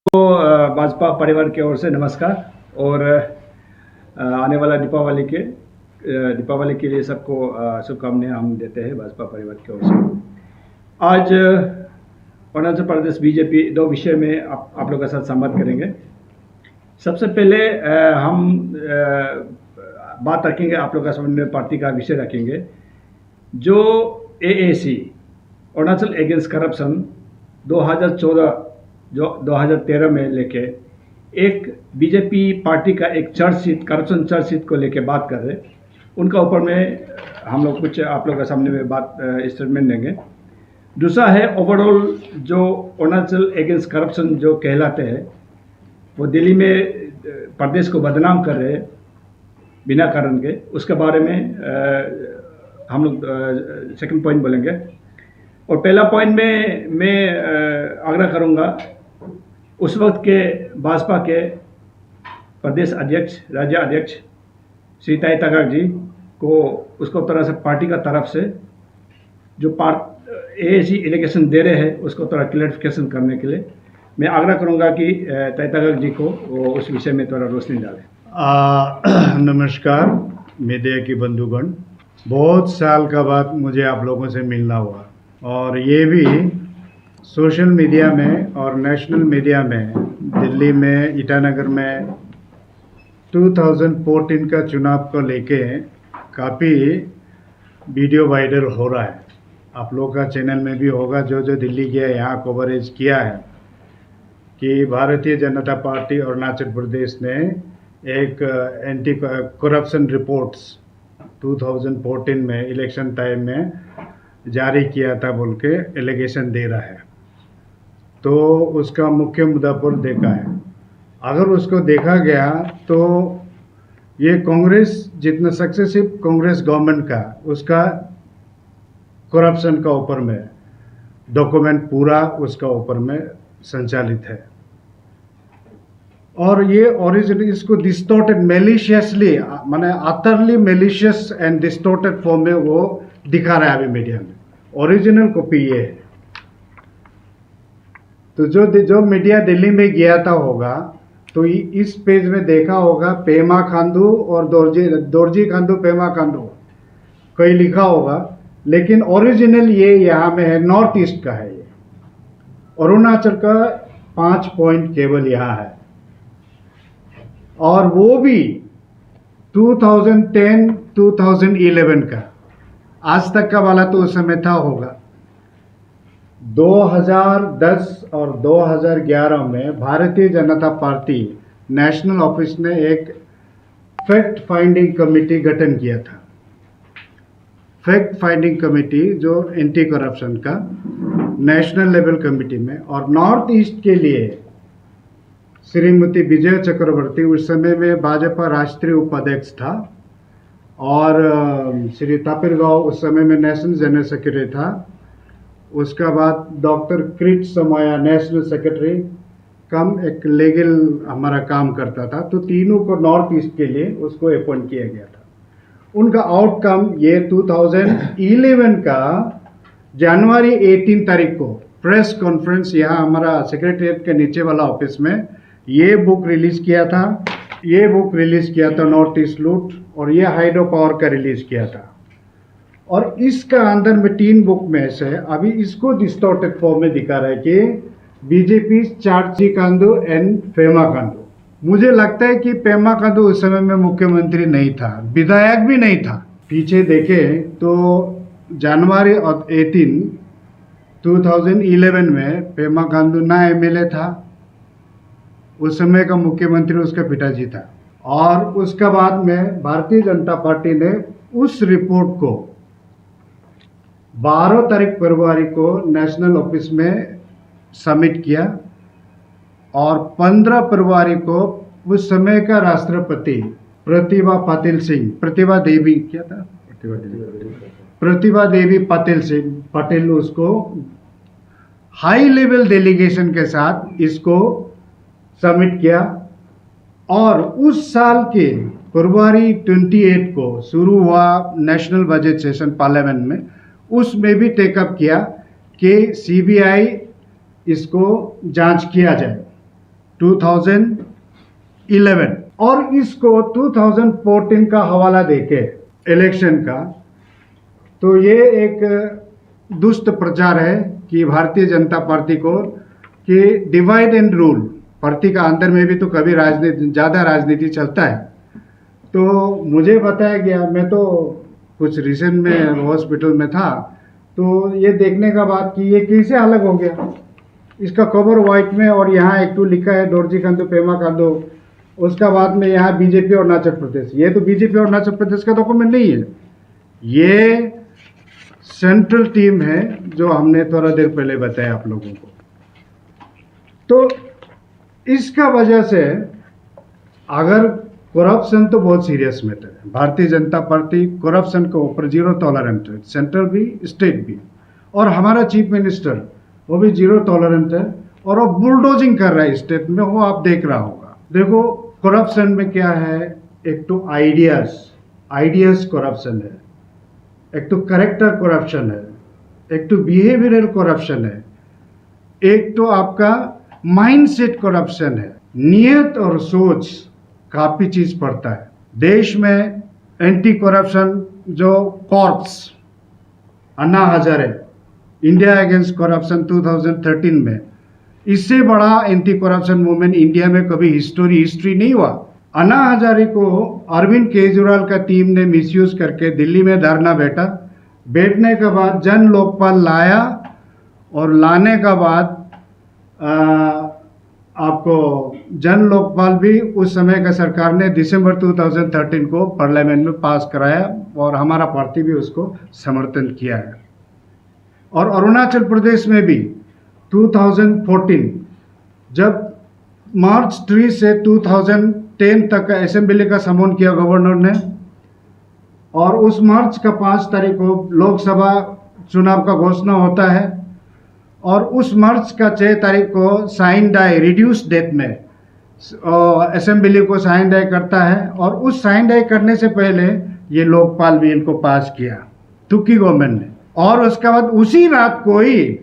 भाजपा परिवार की ओर से नमस्कार। और आने वाला दीपावली के लिए सबको शुभकामनाएं हम देते हैं भाजपा परिवार की ओर से। आज अरुणाचल प्रदेश बीजेपी दो विषय में आप लोगों के साथ संवाद करेंगे। सबसे पहले हम बात रखेंगे, आप लोगों के सामने पार्टी का विषय रखेंगे जो AAC अरुणाचल अगेंस्ट करप्शन 2014 जो 2013 में लेके एक बीजेपी पार्टी का एक चार्जशीट, करप्शन चार्जशीट को लेके बात कर रहे, उनका ऊपर में हम लोग कुछ आप लोगों के सामने में बात स्टेटमेंट देंगे। दूसरा है ओवरऑल जो अरुणाचल अगेंस्ट करप्शन जो कहलाते हैं, वो दिल्ली में प्रदेश को बदनाम कर रहे बिना कारण के, उसके बारे में हम लोग सेकंड पॉइंट बोलेंगे। और पहला पॉइंट में मैं आग्रह करूंगा उस वक्त के भाजपा के प्रदेश अध्यक्ष, राज्य अध्यक्ष श्री ताई तगाक जी को उसको तरह से पार्टी का तरफ से जो AAC एलिगेशन दे रहे हैं उसको थोड़ा क्लैरिफिकेशन करने के लिए मैं आग्रह करूंगा कि ताई तगाक जी को वो उस विषय में थोड़ा रोशनी डालें। नमस्कार मीडिया की बंधुगण, बहुत साल का बाद मुझे आप लोगों से मिलना हुआ और ये भी सोशल मीडिया में और नेशनल मीडिया में दिल्ली में ईटानगर में 2014 का चुनाव को लेके काफ़ी वीडियो वायरल हो रहा है। आप लोग का चैनल में भी होगा, जो दिल्ली गया यहाँ कवरेज किया है कि भारतीय जनता पार्टी अरुणाचल प्रदेश ने एक एंटी करप्शन रिपोर्ट्स 2014 में इलेक्शन टाइम में जारी किया था बोल के एलिगेशन दे रहा है। तो उसका मुख्य मुद्दा पर देखा है। अगर उसको देखा गया तो ये कांग्रेस जितना सक्सेसिव कांग्रेस गवर्नमेंट का उसका करप्शन का ऊपर में डॉक्यूमेंट पूरा उसका ऊपर में संचालित है। और ये ओरिजिनल इसको डिस्टोर्टेड मेलिशियसली माने utterly malicious and distorted form में वो दिखा रहा है अभी मीडिया में। ओरिजिनल कॉपी ये है। तो जो मीडिया दिल्ली में गया था होगा तो इस पेज में देखा होगा पेमा खांडू और दोरजी खांडू पेमा खांडू कहीं लिखा होगा, लेकिन ओरिजिनल ये यहाँ में है, नॉर्थ ईस्ट का है। ये अरुणाचल का 5 पॉइंट केवल यहाँ है और वो भी 2010-2011 का, आज तक का वाला तो उस समय था होगा। 2010 और 2011 में भारतीय जनता पार्टी नेशनल ऑफिस ने एक फैक्ट फाइंडिंग कमेटी गठन किया था। फैक्ट फाइंडिंग कमेटी जो एंटी करप्शन का नेशनल लेवल कमेटी में, और नॉर्थ ईस्ट के लिए श्रीमती विजय चक्रवर्ती उस समय में भाजपा राष्ट्रीय उपाध्यक्ष था और श्री तापिर गांव उस समय में नेशनल जनरल सेक्रेटरी था। उसका बाद डॉक्टर क्रिट समाया नेशनल सेक्रेटरी कम एक लीगल हमारा काम करता था। तो तीनों को नॉर्थ ईस्ट के लिए उसको अपॉइंट किया गया था। उनका आउटकम ये 2011 का जनवरी 18 तारीख को प्रेस कॉन्फ्रेंस यहाँ हमारा सेक्रेटरीट के नीचे वाला ऑफिस में ये बुक रिलीज किया था। नॉर्थ ईस्ट लूट, और ये हाइड्रो पावर का रिलीज किया था। और इसका अंदर में 3 बुक में से अभी इसको डिस्टॉर्टेड फॉर्म में दिखा रहा है कि बीजेपी चार्जी खांडू एंड पेमा खांडू। मुझे लगता है कि पेमा खांडू उस समय में मुख्यमंत्री नहीं था, विधायक भी नहीं था। पीछे देखें तो जनवरी 18 2011 में पेमा खांडू ना MLA था, उस समय का मुख्यमंत्री उसका पिताजी था। और उसके बाद में भारतीय जनता पार्टी ने उस रिपोर्ट को 12 तारीख फरवरी को नेशनल ऑफिस में सबमिट किया और 15 फरवरी को उस समय का राष्ट्रपति प्रतिभा देवी पटेल उसको हाई लेवल डेलीगेशन के साथ इसको सबमिट किया। और उस साल के फरवरी 28 को शुरू हुआ नेशनल बजट सेशन पार्लियामेंट में, उसमें भी टेकअप किया कि CBI इसको जांच किया जाए। 2011 और इसको 2014 का हवाला देके इलेक्शन का, तो ये एक दुष्ट प्रचार है कि भारतीय जनता पार्टी को कि डिवाइड एंड रूल, पार्टी का अंदर में भी तो कभी ज़्यादा राजनीति चलता है। तो मुझे बताया गया, मैं तो कुछ रिसेंट में हॉस्पिटल में था, तो ये देखने का बाद कि ये कैसे अलग हो गया, इसका कवर वाइट में और यहाँ एक तो लिखा है दोरजी खांडू पेमा खांडू, उसका बाद में यहाँ बीजेपी और अरुणाचल प्रदेश। ये तो बीजेपी और अरुणाचल प्रदेश का डॉक्यूमेंट नहीं है, ये सेंट्रल टीम है जो हमने थोड़ा देर पहले बताया आप लोगों को। तो इसका वजह से अगर करप्शन तो बहुत सीरियस मैटर है, भारतीय जनता पार्टी करप्शन के ऊपर जीरो टॉलरेंट है, सेंट्रल भी स्टेट भी, और हमारा चीफ मिनिस्टर वो भी जीरो टॉलरेंट है, और वो बुलडोजिंग कर रहा है स्टेट में, वो आप देख रहा होगा। देखो करप्शन में क्या है, एक तो आइडियाज करप्शन है, एक तो करेक्टर करप्शन है, एक तो बिहेवियरल करप्शन है, एक तो आपका माइंडसेट करप्शन है, नियत और सोच काफी चीज पड़ता है। देश में एंटी करप्शन जो corps Anna Hazare India against corruption 2013 में, इससे बड़ा एंटी करप्शन मूवमेंट इंडिया में कभी हिस्ट्री नहीं हुआ। अन्ना हजारे को अरविंद केजरीवाल का टीम ने मिसयूज करके दिल्ली में धरना बैठने के बाद जन लोकपाल लाया, और लाने के बाद आपको जन लोकपाल भी उस समय का सरकार ने दिसंबर 2013 को पार्लियामेंट में पास कराया, और हमारा पार्टी भी उसको समर्थन किया है। और अरुणाचल प्रदेश में भी 2014 जब मार्च 3 से 2010 तक असेंबली का समन किया गवर्नर ने, और उस मार्च का 5 तारीख को लोकसभा चुनाव का घोषणा होता है, और उस मार्च का 6 तारीख को साइन डाई रिड्यूस डेट में असेंबली को साइन डाई करता है, और उस साइन डाई करने से पहले ये लोकपाल भी इनको पास किया तुर्की गवर्नमेंट ने, और उसके बाद उसी रात को ही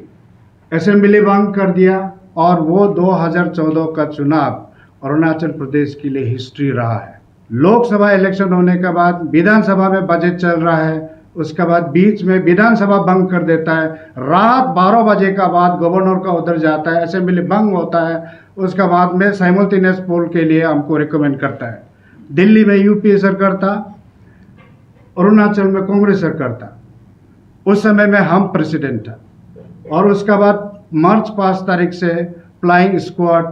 असेंबली बंद कर दिया। और वो 2014 का चुनाव अरुणाचल प्रदेश के लिए हिस्ट्री रहा है। लोकसभा इलेक्शन होने के बाद विधानसभा में बजट चल रहा है, उसके बाद बीच में विधानसभा बंद कर देता है, रात 12 बजे का बाद गवर्नर का उधर जाता है, असेंबली बंद होता है, उसके बाद में साइमल्टेनियस पोल के लिए हमको रिकमेंड करता है। दिल्ली में यूपीए सरकार था, अरुणाचल में कांग्रेस सरकार था, उस समय में हम प्रेसिडेंट था। और उसके बाद मार्च 5 तारीख से flying squad,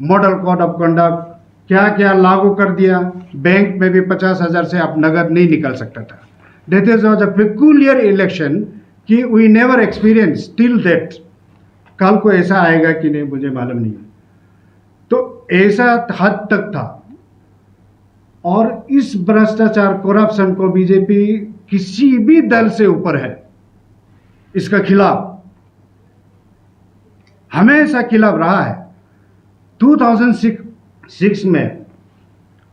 model code of conduct क्या क्या लागू कर दिया। बैंक में भी 50,000 से अब नगद नहीं निकल सकता था। That is was a peculiar election कि we never experienced till that। कल को ऐसा आएगा कि नहीं मुझे मालूम नहीं, तो ऐसा हद तक था। और इस भ्रष्टाचार करप्शन को बीजेपी किसी भी दल से ऊपर है, इसका खिलाफ हमेशा खिलाफ रहा है। 2006 में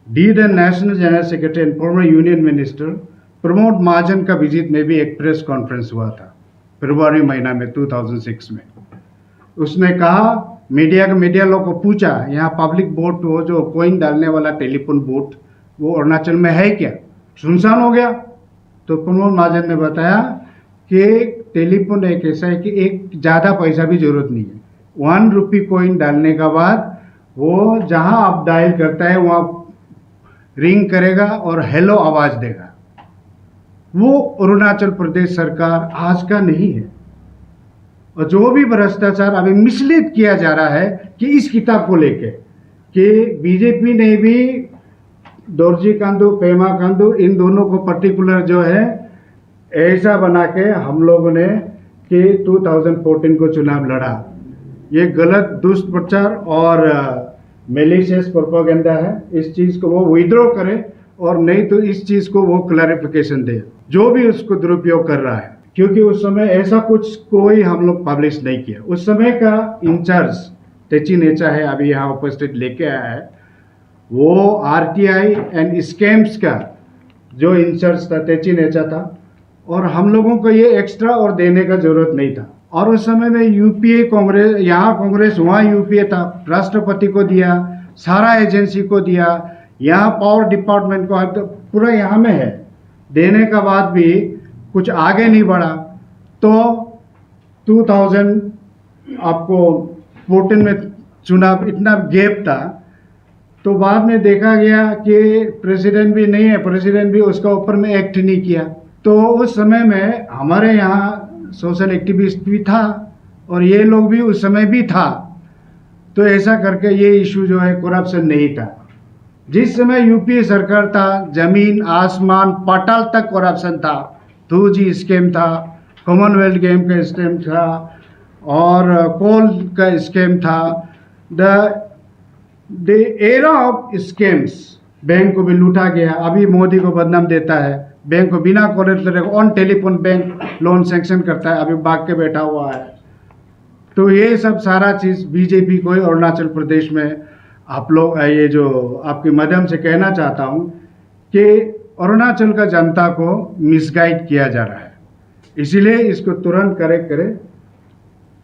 the the national general secretary and former union minister Pramod Mahajan का विजिट में भी एक प्रेस कॉन्फ्रेंस हुआ था फरवरी महीना में 2006 में। उसने कहा, मीडिया लोग को पूछा, यहाँ पब्लिक बोट वो जो कॉइन डालने वाला टेलीफोन बोट वो अरुणाचल में है क्या, सुनसान हो गया। तो प्रमोद महाजन ने बताया कि टेलीफोन एक ऐसा है कि एक ज़्यादा पैसा भी जरूरत नहीं है, 1 रुपी कॉइन डालने के बाद वो जहाँ आप डायल करता है वहाँ रिंग करेगा और हेलो आवाज़ देगा। वो अरुणाचल प्रदेश सरकार आज का नहीं है। और जो भी भ्रष्टाचार अभी मिसलीड किया जा रहा है कि इस किताब को लेके कि बीजेपी ने भी दोरजी खांडू पेमा खांडू इन दोनों को पर्टिकुलर जो है ऐसा बना के हम लोगों ने कि 2014 को चुनाव लड़ा। ये गलत दुष्प्रचार और मेलिशियस प्रोपेगेंडा है। इस चीज़ को वो विड्रॉ करे और नहीं तो इस चीज़ को वो क्लैरिफिकेशन दे जो भी उसको दुरुपयोग कर रहा है, क्योंकि उस समय ऐसा कुछ कोई हम लोग पब्लिश नहीं किया। उस समय का इंचार्ज तेची नेचा है, अभी यहाँ उपस्थित लेके आया है, वो आरटीआई एंड स्कैम्स का जो इंचार्ज था तेची नेचा था। और हम लोगों को ये एक्स्ट्रा और देने का जरूरत नहीं था। और उस समय में यूपीए कांग्रेस, यहाँ कांग्रेस वहाँ यूपीए था, राष्ट्रपति को दिया, सारा एजेंसी को दिया, यहाँ पावर डिपार्टमेंट को, तो पूरा यहाँ में है। देने का बाद भी कुछ आगे नहीं बढ़ा। तो 2000 आपको 14 में चुनाव, इतना गैप था, तो बाद में देखा गया कि प्रेसिडेंट भी नहीं है, प्रेसिडेंट भी उसका ऊपर में एक्ट नहीं किया। तो उस समय में हमारे यहाँ सोशल एक्टिविस्ट भी था और ये लोग भी उस समय भी था। तो ऐसा करके ये इशू जो है करप्शन नहीं था। जिस समय यूपीए सरकार था, जमीन आसमान पाताल तक करप्शन था। 2G स्कीम था, कॉमनवेल्थ गेम का स्कीम था और कोल का स्कीम था। The era of schemes, bank को भी लूटा गया। अभी मोदी को बदनाम देता है, बैंक को बिना collateral on telephone bank loan sanction करता है, अभी भाग के बैठा हुआ है। तो ये सब सारा चीज़ बीजेपी को ही अरुणाचल प्रदेश में आप लोग, ये जो आपके माध्यम से कहना चाहता हूँ कि अरुणाचल का जनता को मिसगाइड किया जा रहा है, इसीलिए इसको तुरंत करेक्ट करें।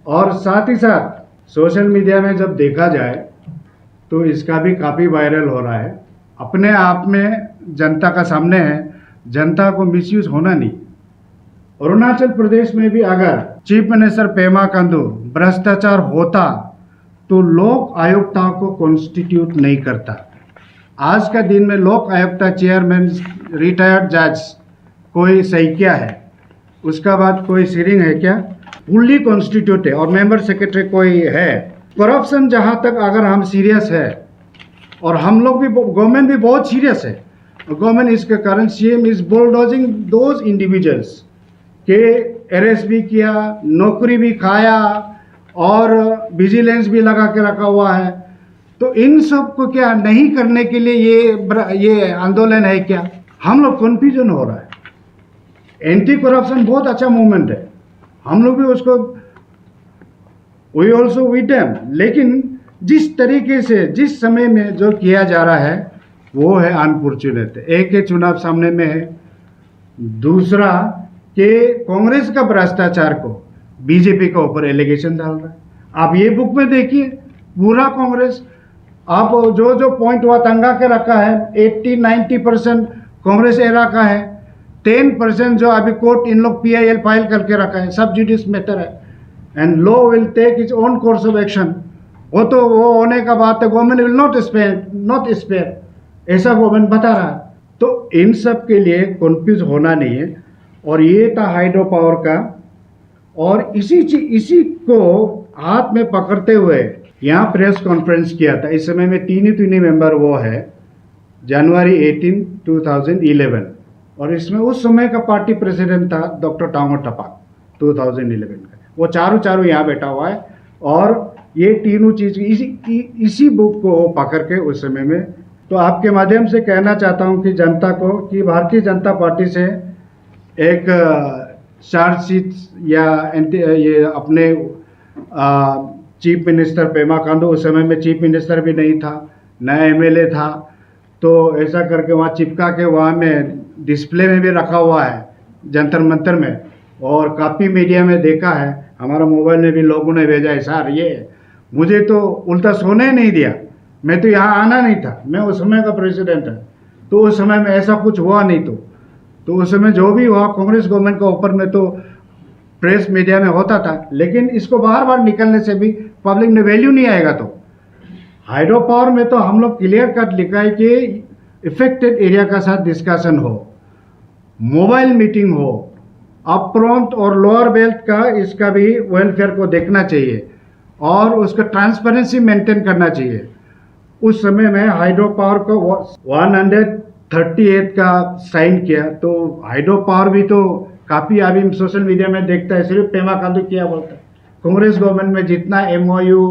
और साथ ही साथ सोशल मीडिया में जब देखा जाए तो इसका भी काफ़ी वायरल हो रहा है। अपने आप में जनता का सामने है, जनता को मिसयूज होना नहीं। अरुणाचल प्रदेश में भी अगर चीफ मिनिस्टर पेमा खांडू भ्रष्टाचार होता तो लोक आयुक्ताओं को कॉन्स्टिट्यूट नहीं करता। आज का दिन में लोक आयुक्ता चेयरमैन रिटायर्ड जज कोई सही क्या है, उसका बाद कोई सीरिंग है क्या, फुल्ली कॉन्स्टिट्यूट है और मेंबर सेक्रेटरी कोई है। करप्शन जहाँ तक अगर हम सीरियस है और हम लोग भी, गवर्नमेंट भी बहुत सीरियस है, गवर्नमेंट इसके कारण CM is bulldozing those individuals के अरेस्ट भी किया, नौकरी भी खाया और विजिलेंस भी लगा के रखा हुआ है। तो इन सब को क्या नहीं करने के लिए ये आंदोलन है क्या? हम लोग कन्फ्यूजन हो रहा है। एंटी करप्शन बहुत अच्छा मूवमेंट है, हम लोग भी उसको वी ऑल्सो विद देम, लेकिन जिस तरीके से जिस समय में जो किया जा रहा है वो है अनफॉर्चुनेट। एक चुनाव सामने में है, दूसरा कि कांग्रेस का भ्रष्टाचार को बीजेपी के ऊपर एलिगेशन डाल रहा है। आप ये बुक में देखिए, पूरा कांग्रेस, आप जो जो पॉइंट हुआ तंगा के रखा है, 80-90% कांग्रेस एरा का है, 10% जो अभी कोर्ट इन लोग PIL फाइल करके रखा है, सब जुडिस मैटर है and law will take its own course of action. वो तो वो होने का बात है, गवर्नमेंट विल नॉट स्पेयर, ऐसा गवर्नमेंट बता रहा है। तो इन सब के लिए कंफ्यूज होना नहीं है। और ये था हाइड्रो पावर का, और इसी को हाथ में पकड़ते हुए यहाँ प्रेस कॉन्फ्रेंस किया था। इस समय में तीन मेंबर वो है, जनवरी 18, 2011, और इसमें उस समय का पार्टी प्रेसिडेंट था डॉक्टर टांगो टपाक 2011 का। वो चारों यहाँ बैठा हुआ है और ये तीनों चीज़ इसी बुक को पकड़ के उस समय में। तो आपके माध्यम से कहना चाहता हूँ कि जनता को कि भारतीय जनता पार्टी से एक चार्जशीट या ये अपने चीफ मिनिस्टर पेमा खांडू, उस समय में चीफ मिनिस्टर भी नहीं था, नया MLA था, तो ऐसा करके वहाँ चिपका के वहाँ में डिस्प्ले में भी रखा हुआ है जंतर मंतर में, और काफ़ी मीडिया में देखा है, हमारा मोबाइल में भी लोगों ने भेजा है। सर ये मुझे तो उल्टा सोने नहीं दिया, मैं तो यहाँ आना नहीं था, मैं उस समय का प्रेसिडेंट है, तो उस समय में ऐसा कुछ हुआ नहीं। तो उस समय जो भी हुआ कांग्रेस गवर्नमेंट के ऊपर में तो प्रेस मीडिया में होता था, लेकिन इसको बार निकलने से भी पब्लिक में वैल्यू नहीं आएगा। तो हाइड्रो पावर में तो हम लोग क्लियर कट लिखा है कि इफेक्टेड एरिया का साथ डिस्कशन हो, मोबाइल मीटिंग हो, अपफ्रंट और लोअर बेल्ट का इसका भी वेलफेयर को देखना चाहिए और उसका ट्रांसपेरेंसी मेंटेन करना चाहिए। उस समय में हाइड्रो पावर को 138 का साइन किया, तो हाइड्रो पावर भी तो काफ़ी अभी सोशल मीडिया में देखता है, सिर्फ पेमा खांडू किया बोलता है। कांग्रेस गवर्नमेंट में जितना MOU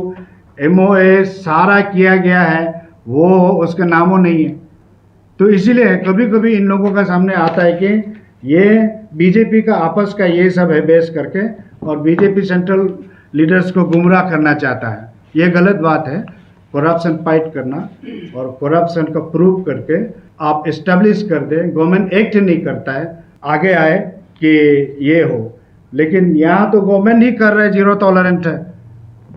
MOA सारा किया गया है वो उसका नामों नहीं है। तो इसीलिए कभी कभी इन लोगों का सामने आता है कि ये बीजेपी का आपस का ये सब है बेस करके, और बीजेपी सेंट्रल लीडर्स को गुमराह करना चाहता है। ये गलत बात है। करप्शन फाइट करना और करप्शन का प्रूव करके आप इस्टेब्लिश कर दें, गवर्नमेंट एक्ट नहीं करता है, आगे आए कि ये हो। लेकिन यहाँ तो गवर्नमेंट ही कर रहा है, जीरो टॉलरेंट है,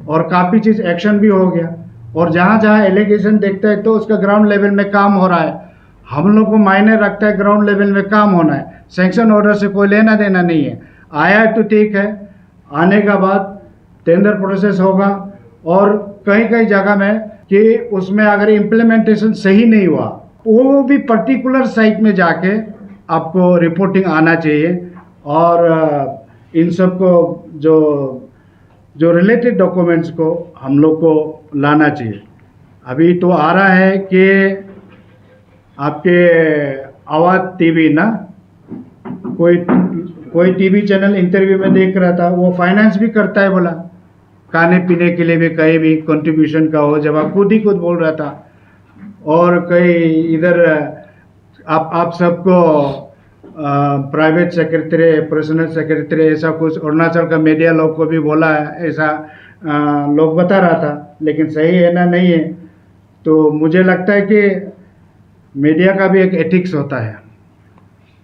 और काफ़ी चीज़ एक्शन भी हो गया। और जहाँ जहाँ एलिगेशन देखता है तो उसका ग्राउंड लेवल में काम हो रहा है। हम लोग को मायने रखता है ग्राउंड लेवल में काम होना है, सैंक्शन ऑर्डर से कोई लेना देना नहीं है। आया है तो ठीक है, आने का बाद टेंडर प्रोसेस होगा, और कई कई जगह में कि उसमें अगर इम्प्लीमेंटेशन सही नहीं हुआ, वो भी पर्टिकुलर साइट में जाके आपको रिपोर्टिंग आना चाहिए, और इन सब को जो रिलेटेड डॉक्यूमेंट्स को हम लोग को लाना चाहिए। अभी तो आ रहा है कि आपके आवाज़ टीवी ना, कोई टीवी चैनल इंटरव्यू में देख रहा था, वो फाइनेंस भी करता है बोला, खाने पीने के लिए भी कहीं भी कंट्रीब्यूशन का हो, जब आप खुद बोल रहा था। और कई इधर आप सबको प्राइवेट सेक्रेटरी, पर्सनल सेक्रेटरी, ऐसा कुछ अरुणाचल का मीडिया लोग को भी बोला है, ऐसा लोग बता रहा था, लेकिन सही है ना नहीं है। तो मुझे लगता है कि मीडिया का भी एक एथिक्स होता है,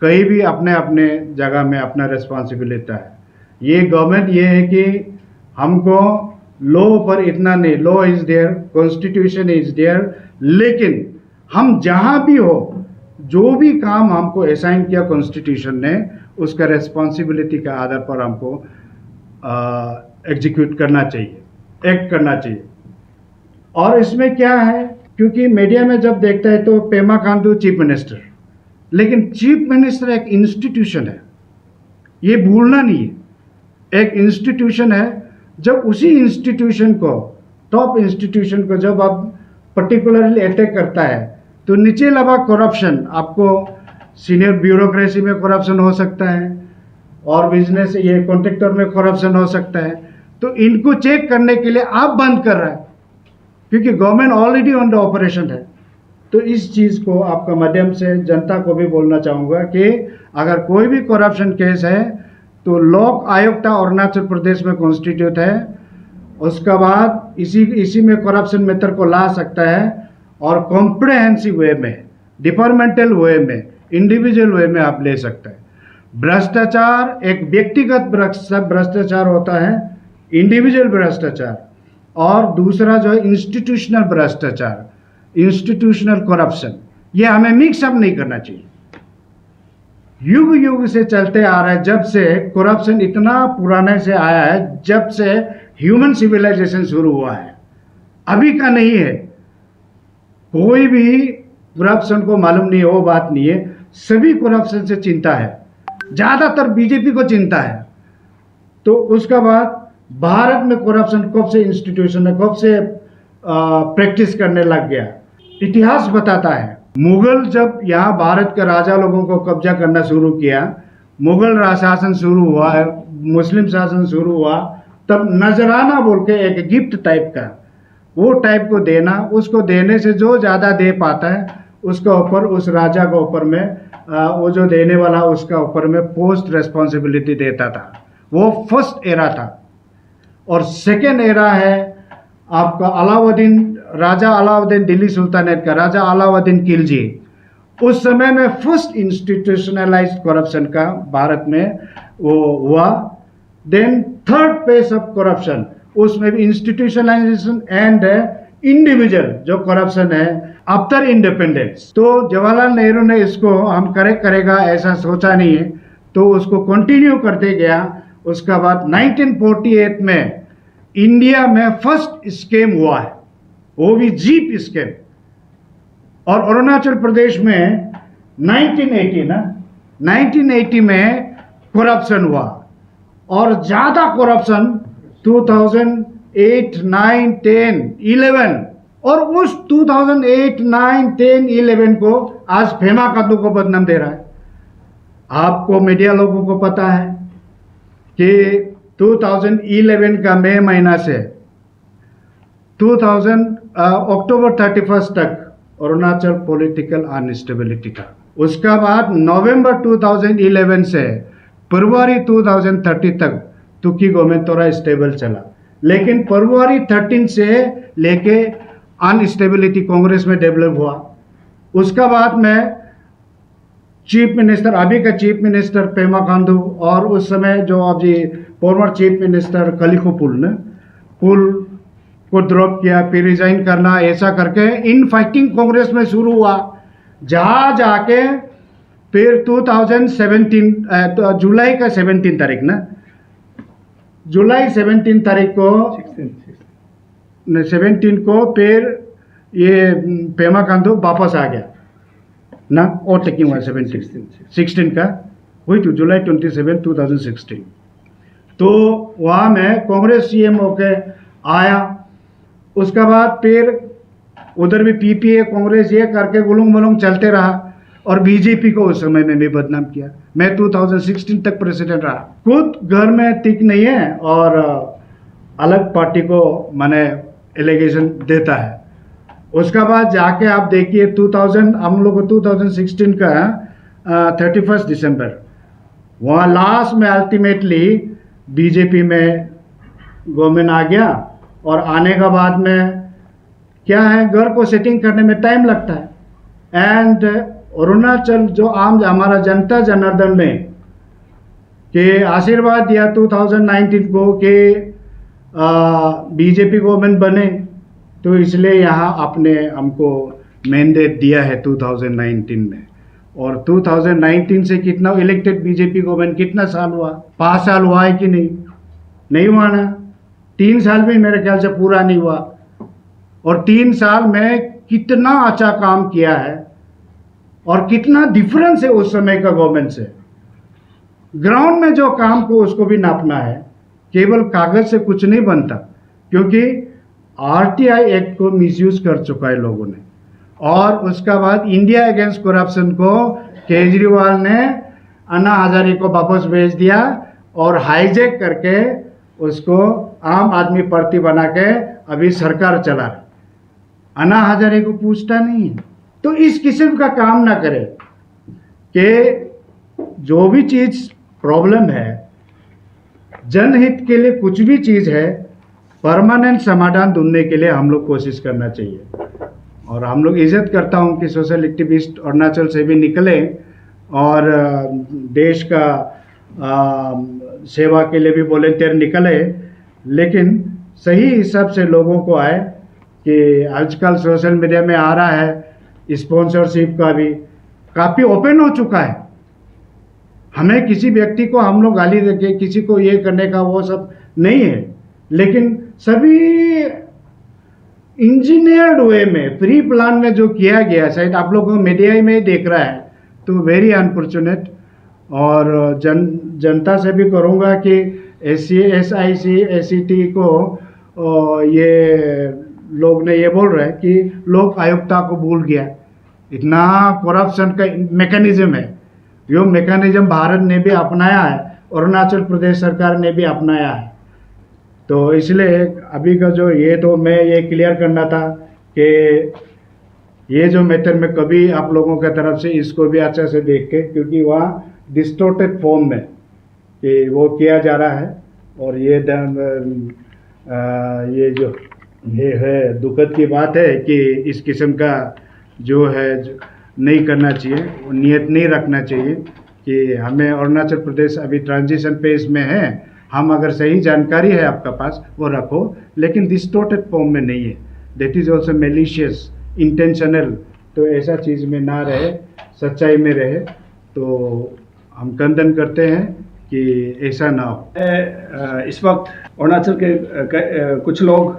कहीं भी अपने अपने जगह में अपना रिस्पॉन्सिबिलिटी है। ये गवर्नमेंट ये है कि हमको लॉ पर इतना नहीं, law is there, constitution is there, लेकिन हम जहाँ भी हो, जो भी काम हमको असाइन किया कॉन्स्टिट्यूशन ने, उसका रिस्पॉन्सिबिलिटी के आधार पर हमको एग्जीक्यूट करना चाहिए, एक्ट करना चाहिए। और इसमें क्या है, क्योंकि मीडिया में जब देखता है तो पेमा खांडू चीफ मिनिस्टर, लेकिन चीफ मिनिस्टर एक इंस्टीट्यूशन है, ये भूलना नहीं है, एक इंस्टीट्यूशन है। जब उसी इंस्टीट्यूशन को, टॉप इंस्टीट्यूशन को जब आप पर्टिकुलरली अटैक करता है, तो नीचे लगा करप्शन, आपको सीनियर ब्यूरोक्रेसी में करप्शन हो सकता है, और बिजनेस ये कॉन्ट्रैक्टर में करप्शन हो सकता है। तो इनको चेक करने के लिए आप बंद कर रहा है, क्योंकि government already on the operation है। तो इस चीज़ को आपका माध्यम से जनता को भी बोलना चाहूँगा कि अगर कोई भी करप्शन केस है तो लोक आयुक्त अरुणाचल प्रदेश में कॉन्स्टिट्यूट है, उसका बाद इसी में करप्शन मेथड को ला सकता है, और कॉम्प्रिहेंसिव वे में, डिपार्टमेंटल वे में, इंडिविजुअल वे में आप ले सकते हैं। भ्रष्टाचार एक व्यक्तिगत भ्रष्टाचार होता है, इंडिविजुअल भ्रष्टाचार, और दूसरा जो है इंस्टीट्यूशनल भ्रष्टाचार, इंस्टीट्यूशनल करप्शन। ये हमें मिक्सअप नहीं करना चाहिए। युग युग से चलते आ रहा है, जब से करप्शन इतना पुराने से आया है, जब से ह्यूमन सिविलाइजेशन शुरू हुआ है, अभी का नहीं है। कोई भी करप्शन को मालूम नहीं है, वो बात नहीं है। सभी करप्शन से चिंता है, ज़्यादातर बीजेपी को चिंता है। तो उसका बाद भारत में करप्शन कब से इंस्टीट्यूशन है, कब से प्रैक्टिस करने लग गया, इतिहास बताता है। मुगल जब यहाँ भारत के राजा लोगों को कब्जा करना शुरू किया, मुगल शासन शुरू हुआ, मुस्लिम शासन शुरू हुआ, तब नजराना बोल के एक गिफ्ट टाइप का, वो टाइप को देना, उसको देने से जो ज़्यादा दे पाता है उसका ऊपर, उस राजा के ऊपर में वो जो देने वाला उसका ऊपर में पोस्ट रेस्पॉन्सिबिलिटी देता था। वो फर्स्ट एरा था। और सेकेंड एरा है आपका अलाउद्दीन, राजा अलाउद्दीन दिल्ली सुल्तानेट का, राजा अलाउद्दीन खिलजी। उस समय में फर्स्ट इंस्टीट्यूशनलाइज्ड करप्शन का भारत में वो हुआ। Then third phase of corruption, उसमें भी इंस्टीट्यूशनलाइजेशन एंड इंडिविजुअल जो करप्शन है आफ्टर इंडिपेंडेंस। तो जवाहरलाल नेहरू ने इसको हम करेक्ट करेगा ऐसा सोचा नहीं है, तो उसको कंटिन्यू करते गया। उसका बाद 1948 में इंडिया में फर्स्ट स्कैम हुआ है, वो भी जीप स्कैम। और अरुणाचल प्रदेश में 1980 में करप्शन हुआ, और ज़्यादा करप्शन 2008, 9, 10, 11। और उस 2008, 9, 10, 11 को आज पेमा खांडू को बदनाम दे रहा है। आपको मीडिया लोगों को पता है कि 2011 का मई महीना से अक्टूबर 31 तक अरुणाचल पॉलिटिकल अनस्टेबिलिटी था। उसका बाद नवंबर 2011 से फरवरी 2030 तक तुकी गवर्नमेंट थोड़ा स्टेबल चला, लेकिन फरवरी 13 से लेके अनस्टेबिलिटी कांग्रेस में डेवलप हुआ। उसका बाद में चीफ मिनिस्टर, अभी का चीफ मिनिस्टर पेमा खांडू, और उस समय जो अभी फॉर्मर चीफ मिनिस्टर कलिको पुल ने पुल को ड्रॉप किया, फिर रिजाइन करना, ऐसा करके इन फाइटिंग कांग्रेस में शुरू हुआ। जहाँ जाके फिर 2017 तो जुलाई का 17 तारीख ना, जुलाई 17 तारीख को 17 को फिर ये पेमा खांडू वापस आ गया ना, और टेकिंग हुआ 16 का, वही तो जुलाई 27 2016। तो वहाँ में कांग्रेस सीएम होके आया। उसके बाद फिर उधर भी पीपीए कांग्रेस ये करके गुलुंग मलुंग चलते रहा, और बीजेपी को उस समय में भी बदनाम किया। मैं 2016 तक प्रेसिडेंट रहा। खुद घर में टिक नहीं है और अलग पार्टी को मैंने एलिगेशन देता है। उसका बाद जाके आप देखिए 2000 हम लोग को 2016 का 31 दिसंबर वहाँ लास्ट में अल्टीमेटली बीजेपी में गवर्नमेंट आ गया, और आने का बाद में क्या है, घर को सेटिंग करने में टाइम लगता है। एंड अरुणाचल जो आम हमारा जनता जनार्दन ने के आशीर्वाद दिया 2019 को कि बीजेपी गवर्नमेंट बने, तो इसलिए यहाँ आपने हमको मैंडेट दिया है 2019 में। और 2019 से कितना इलेक्टेड बीजेपी गवर्नमेंट कितना साल हुआ, 5 साल हुआ है कि नहीं? नहीं हुआ ना, 3 साल भी मेरे ख्याल से पूरा नहीं हुआ। और 3 साल में कितना अच्छा काम किया है और कितना डिफरेंस है उस समय का गवर्नमेंट से। ग्राउंड में जो काम को उसको भी नापना है, केवल कागज से कुछ नहीं बनता, क्योंकि आरटीआई एक्ट को मिसयूज कर चुका है लोगों ने। और उसका बाद इंडिया अगेंस्ट करप्शन को केजरीवाल ने अन्ना हजारे को वापस भेज दिया और हाईजैक करके उसको आम आदमी पार्टी बना के अभी सरकार चला रहा। अन्ना हजारे को पूछता नहीं है। तो इस किस्म का काम ना करे कि जो भी चीज़ प्रॉब्लम है, जनहित के लिए कुछ भी चीज़ है, परमानेंट समाधान ढूंढने के लिए हम लोग कोशिश करना चाहिए। और हम लोग इज्जत करता हूँ कि सोशल एक्टिविस्ट अरुणाचल से भी निकले और देश का सेवा के लिए भी वॉलंटियर निकले, लेकिन सही हिसाब से लोगों को आए कि आजकल सोशल मीडिया में आ रहा है स्पॉन्सरशिप का भी काफ़ी ओपन हो चुका है। हमें किसी व्यक्ति को हम लोग गाली देके किसी को ये करने का वो सब नहीं है, लेकिन सभी इंजीनियर्ड वे में प्री प्लान में जो किया गया, शायद आप लोगों को मीडिया में ही देख रहा है, तो वेरी अनफॉर्चुनेट। और जनता से भी करूँगा कि SC, SIC, SET को ये लोग ने ये बोल रहे हैं कि लोक आयुक्ता को भूल गया। इतना करप्शन का मैकेनिज्म है, यो मैकेनिज्म भारत ने भी अपनाया है, अरुणाचल प्रदेश सरकार ने भी अपनाया है। तो इसलिए अभी का जो ये, तो मैं ये क्लियर करना था कि ये जो मेथड में कभी आप लोगों की तरफ से इसको भी अच्छा से देख के, क्योंकि वहाँ डिस्टोर्टेड फॉर्म में कि वो किया जा रहा है। और ये जो ये है दुखद की बात है कि इस किस्म का जो है नहीं करना चाहिए, वो नियत नहीं रखना चाहिए कि हमें अरुणाचल प्रदेश अभी ट्रांजिशन फेज में है, हम अगर सही जानकारी है आपका पास वो रखो, लेकिन डिस्टोर्टेड फॉर्म में नहीं है। That is also malicious, intentional. तो ऐसा चीज़ में ना रहे, सच्चाई में रहे। तो हम कंदन करते हैं कि ऐसा ना हो। इस वक्त अरुणाचल के कुछ लोग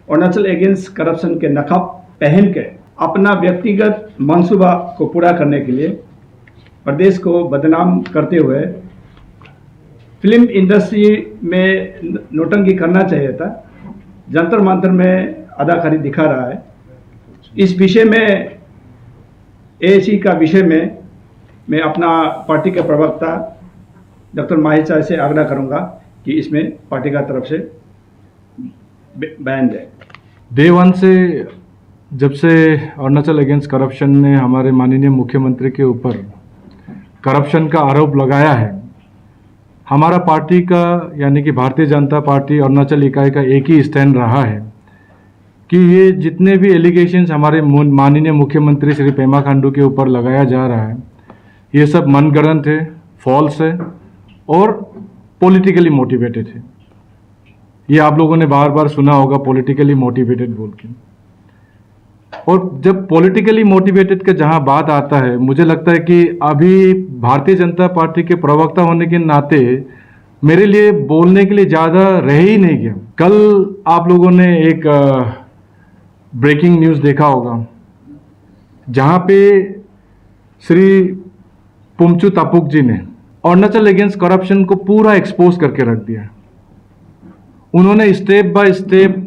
अरुणाचल अगेंस्ट करप्शन के नकाब पहन के अपना व्यक्तिगत मंसूबा को पूरा करने के लिए प्रदेश को बदनाम करते हुए फिल्म इंडस्ट्री में नोटंकी करना चाहिए था, जंतर मंतर में अदाकारी दिखा रहा है। इस विषय में AAC का विषय में मैं अपना पार्टी के प्रवक्ता डॉक्टर माहिर शाह से आग्रह करूंगा कि इसमें पार्टी का तरफ से बयान दें। डे वन से जब से अरुणाचल अगेंस्ट करप्शन ने हमारे माननीय मुख्यमंत्री के ऊपर करप्शन का आरोप लगाया है, हमारा पार्टी का यानी कि भारतीय जनता पार्टी अरुणाचल इकाई का एक ही स्टैंड रहा है कि ये जितने भी एलिगेशंस हमारे माननीय मुख्यमंत्री श्री पेमा खांडू के ऊपर लगाया जा रहा है, ये सब मनगढ़ंत है, फॉल्स है और पॉलिटिकली मोटिवेटेड है। ये आप लोगों ने बार बार सुना होगा पॉलिटिकली मोटिवेटेड बोल के। और जब पॉलिटिकली मोटिवेटेड का जहां बात आता है, मुझे लगता है कि अभी भारतीय जनता पार्टी के प्रवक्ता होने के नाते मेरे लिए बोलने के लिए ज़्यादा रह ही नहीं गया। कल आप लोगों ने एक ब्रेकिंग न्यूज़ देखा होगा जहां पे श्री पुमचू तापुक जी ने अरुणाचल अगेंस्ट करप्शन को पूरा एक्सपोज करके रख दिया। उन्होंने step by step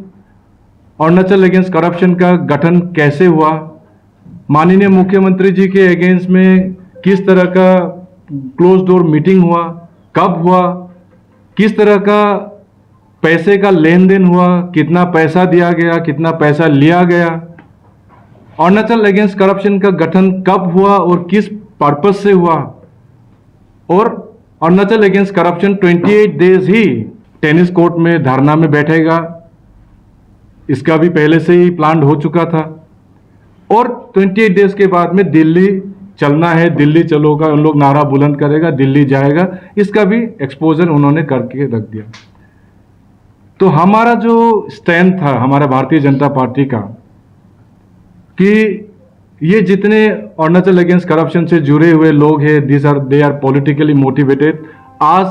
Arunachal against corruption का गठन कैसे हुआ, माननीय मुख्यमंत्री जी के अगेंस्ट में किस तरह का क्लोज डोर मीटिंग हुआ, कब हुआ, किस तरह का पैसे का लेन देन हुआ, कितना पैसा दिया गया, कितना पैसा लिया गया, अरुणाचल अगेंस्ट करप्शन का गठन कब हुआ और किस पर्पस से हुआ, और अरुणाचल अगेंस्ट करप्शन 28 डेज ही टेनिस कोर्ट में धरना में बैठेगा, इसका भी पहले से ही प्लान हो चुका था। और 28 डेज के बाद में दिल्ली चलना है, दिल्ली चलोगा, उन लोग नारा बुलंद करेगा, दिल्ली जाएगा, इसका भी एक्सपोजर उन्होंने करके रख दिया। तो हमारा जो स्टैंड था हमारा भारतीय जनता पार्टी का कि ये जितने अरुणाचल अगेंस्ट करप्शन से जुड़े हुए लोग हैं, दे आर पॉलिटिकली मोटिवेटेड। आज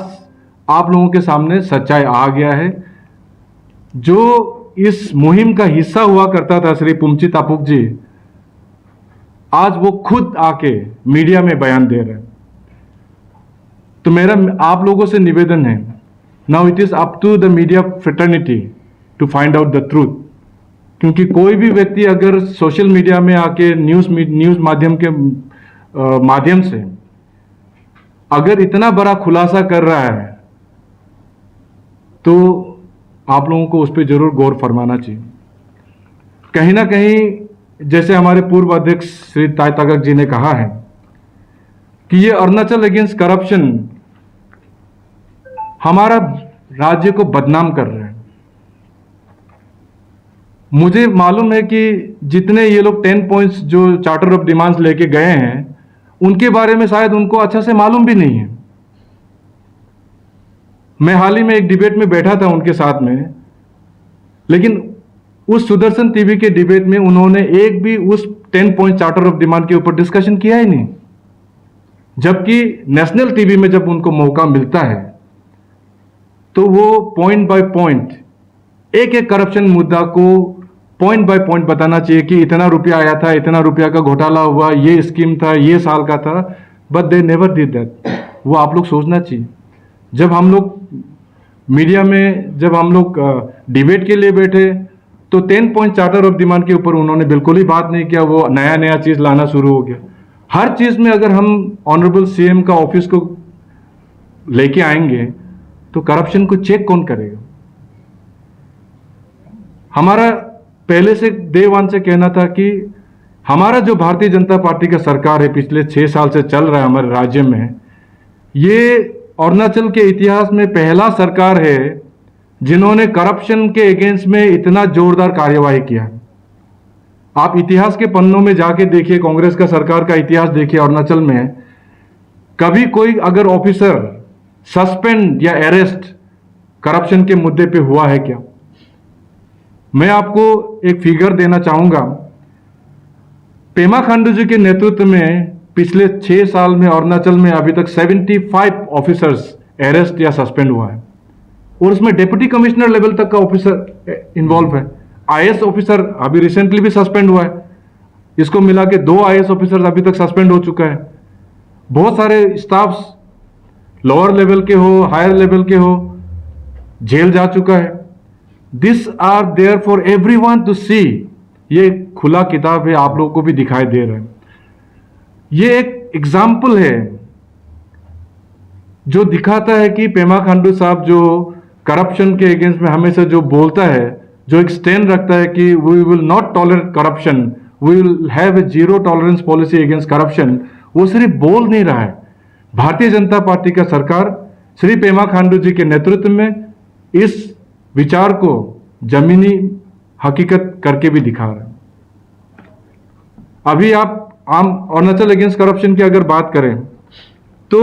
आप लोगों के सामने सच्चाई आ गया है। जो इस मुहिम का हिस्सा हुआ करता था श्री पुमची तापुक जी, आज वो खुद आके मीडिया में बयान दे रहे हैं। तो मेरा आप लोगों से निवेदन है, now it is up to the media fraternity to find out the truth. क्योंकि कोई भी व्यक्ति अगर सोशल मीडिया में आके न्यूज माध्यम के माध्यम से अगर इतना बड़ा खुलासा कर रहा है तो आप लोगों को उस पर जरूर गौर फरमाना चाहिए। कहीं ना कहीं जैसे हमारे पूर्व अध्यक्ष श्री ताय तागक जी ने कहा है कि ये अरुणाचल अगेंस्ट करप्शन हमारा राज्य को बदनाम कर रहे हैं। मुझे मालूम है कि जितने ये लोग 10 पॉइंट्स जो चार्टर ऑफ डिमांड्स लेके गए हैं उनके बारे में शायद उनको अच्छा से मालूम भी नहीं है। मैं हाल ही में एक डिबेट में बैठा था उनके साथ में, लेकिन उस सुदर्शन टीवी के डिबेट में उन्होंने एक भी उस 10 पॉइंट चार्टर ऑफ डिमांड के ऊपर डिस्कशन किया ही नहीं। जबकि नेशनल टीवी में जब उनको मौका मिलता है तो वो पॉइंट बाय पॉइंट एक एक करप्शन मुद्दा को पॉइंट बाय पॉइंट बताना चाहिए कि इतना रुपया आया था, इतना रुपया का घोटाला हुआ, ये स्कीम था, ये साल का था, but they never did that. वो आप लोग सोचना चाहिए। जब हम लोग मीडिया में जब हम लोग डिबेट के लिए बैठे तो 10 पॉइंट चार्टर ऑफ डिमांड के ऊपर उन्होंने बिल्कुल ही बात नहीं किया। वो नया नया चीज लाना शुरू हो गया। हर चीज में अगर हम ऑनरेबल सीएम का ऑफिस को लेके आएंगे तो करप्शन को चेक कौन करेगा? हमारा पहले से डे वन से कहना था कि हमारा जो भारतीय जनता पार्टी का सरकार है पिछले 6 साल से चल रहा है हमारे राज्य में, ये अरुणाचल के इतिहास में पहला सरकार है जिन्होंने करप्शन के अगेंस्ट में इतना जोरदार कार्यवाही किया। आप इतिहास के पन्नों में जाके देखिए, कांग्रेस का सरकार का इतिहास देखिए, अरुणाचल में कभी कोई अगर ऑफिसर सस्पेंड या अरेस्ट करप्शन के मुद्दे पे हुआ है क्या? मैं आपको एक फिगर देना चाहूंगा। पेमा खांडू जी के नेतृत्व में पिछले 6 साल में अरुणाचल में अभी तक 75 ऑफिसर्स अरेस्ट या सस्पेंड हुआ है, और उसमें डिप्टी कमिश्नर लेवल तक का ऑफिसर इन्वॉल्व है। आईएएस ऑफिसर अभी रिसेंटली भी सस्पेंड हुआ है। इसको मिला के 2 आईएएस ऑफिसर अभी तक सस्पेंड हो चुका है। बहुत सारे स्टाफ्स लोअर लेवल के हो, हायर लेवल के हो, जेल जा चुका है। This are there for everyone to see. ये खुला किताब है, आप लोगों को भी दिखाई दे रहा है। ये एक एग्जाम्पल है जो दिखाता है कि पेमा खांडू साहब जो करप्शन के अगेंस्ट में हमेशा जो बोलता है, जो एक स्टैंड रखता है कि we will not tolerate corruption, we will have a zero tolerance policy against corruption, वो सिर्फ बोल नहीं रहा है। भारतीय जनता पार्टी का सरकार श्री पेमा खांडू जी के नेतृत्व में इस विचार को जमीनी हकीकत करके भी दिखा रहा है। अभी आप आम अरुणाचल अगेंस्ट करप्शन की अगर बात करें तो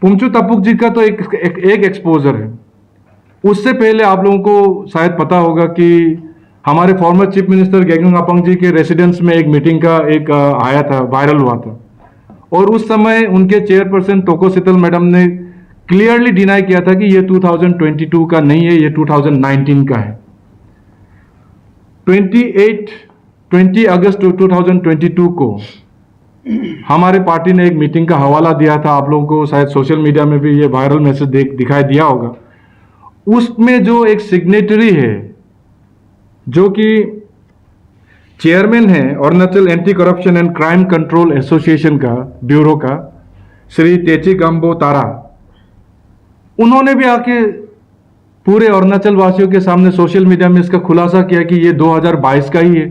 पुंचू तपुक जी का तो एक एक्सपोजर है। उससे पहले आप लोगों को शायद पता होगा कि हमारे former chief minister Gegong Apang ji के रेसिडेंस में एक मीटिंग का एक आया था, वायरल हुआ था, और उस समय उनके चेयरपर्सन तोको सितल मैडम ने क्लियरली डिनाई किया था कि ये 2022 का नहीं है, ये 2019 का है। 20 अगस्त 2022 को हमारे पार्टी ने एक मीटिंग का हवाला दिया था, आप लोगों को शायद सोशल मीडिया में भी ये वायरल मैसेज दिखाई दिया होगा। उसमें जो एक सिग्नेटरी है, जो कि चेयरमैन है Arunachal anti corruption and crime control association का ब्यूरो का, श्री तेची गम्बो तारा, उन्होंने भी आके पूरे अरुणाचल वासियों के सामने सोशल मीडिया में इसका खुलासा किया कि ये 2022 का ही है।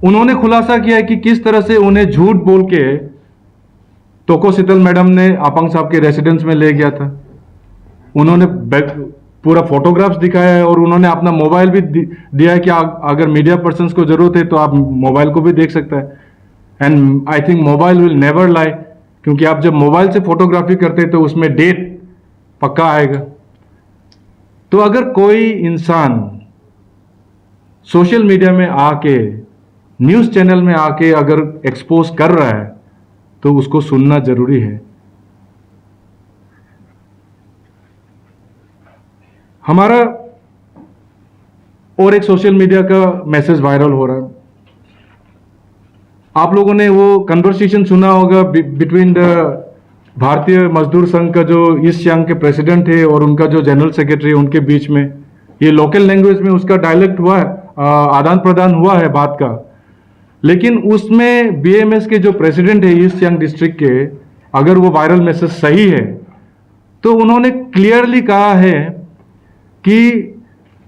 उन्होंने खुलासा किया कि किस तरह से उन्हें झूठ बोल के तोको सितल मैडम ने अपांग साहब के रेसिडेंस में ले गया था। उन्होंने पूरा फोटोग्राफ्स दिखाया है और उन्होंने अपना मोबाइल भी दिया है कि अगर मीडिया पर्सन्स को जरूरत है तो आप मोबाइल को भी देख सकता है। And I think mobile will never लाई, क्योंकि आप जब मोबाइल से फोटोग्राफी करते हैं तो उसमें डेट पक्का आएगा। तो अगर कोई इंसान सोशल मीडिया में आके, न्यूज़ चैनल में आके अगर एक्सपोज कर रहा है तो उसको सुनना जरूरी है। हमारा और एक सोशल मीडिया का मैसेज वायरल हो रहा है। आप लोगों ने वो कन्वर्सेशन सुना होगा बिटवीन द भारतीय मजदूर संघ का जो ईस्ट सियांग के प्रेसिडेंट है और उनका जो जनरल सेक्रेटरी है, उनके बीच में ये लोकल लैंग्वेज में उसका डायलेक्ट हुआ है, आदान प्रदान हुआ है बात का। लेकिन उसमें बीएमएस के जो प्रेसिडेंट है ईस्ट सियांग डिस्ट्रिक्ट के, अगर वो वायरल मैसेज सही है तो उन्होंने क्लियरली कहा है कि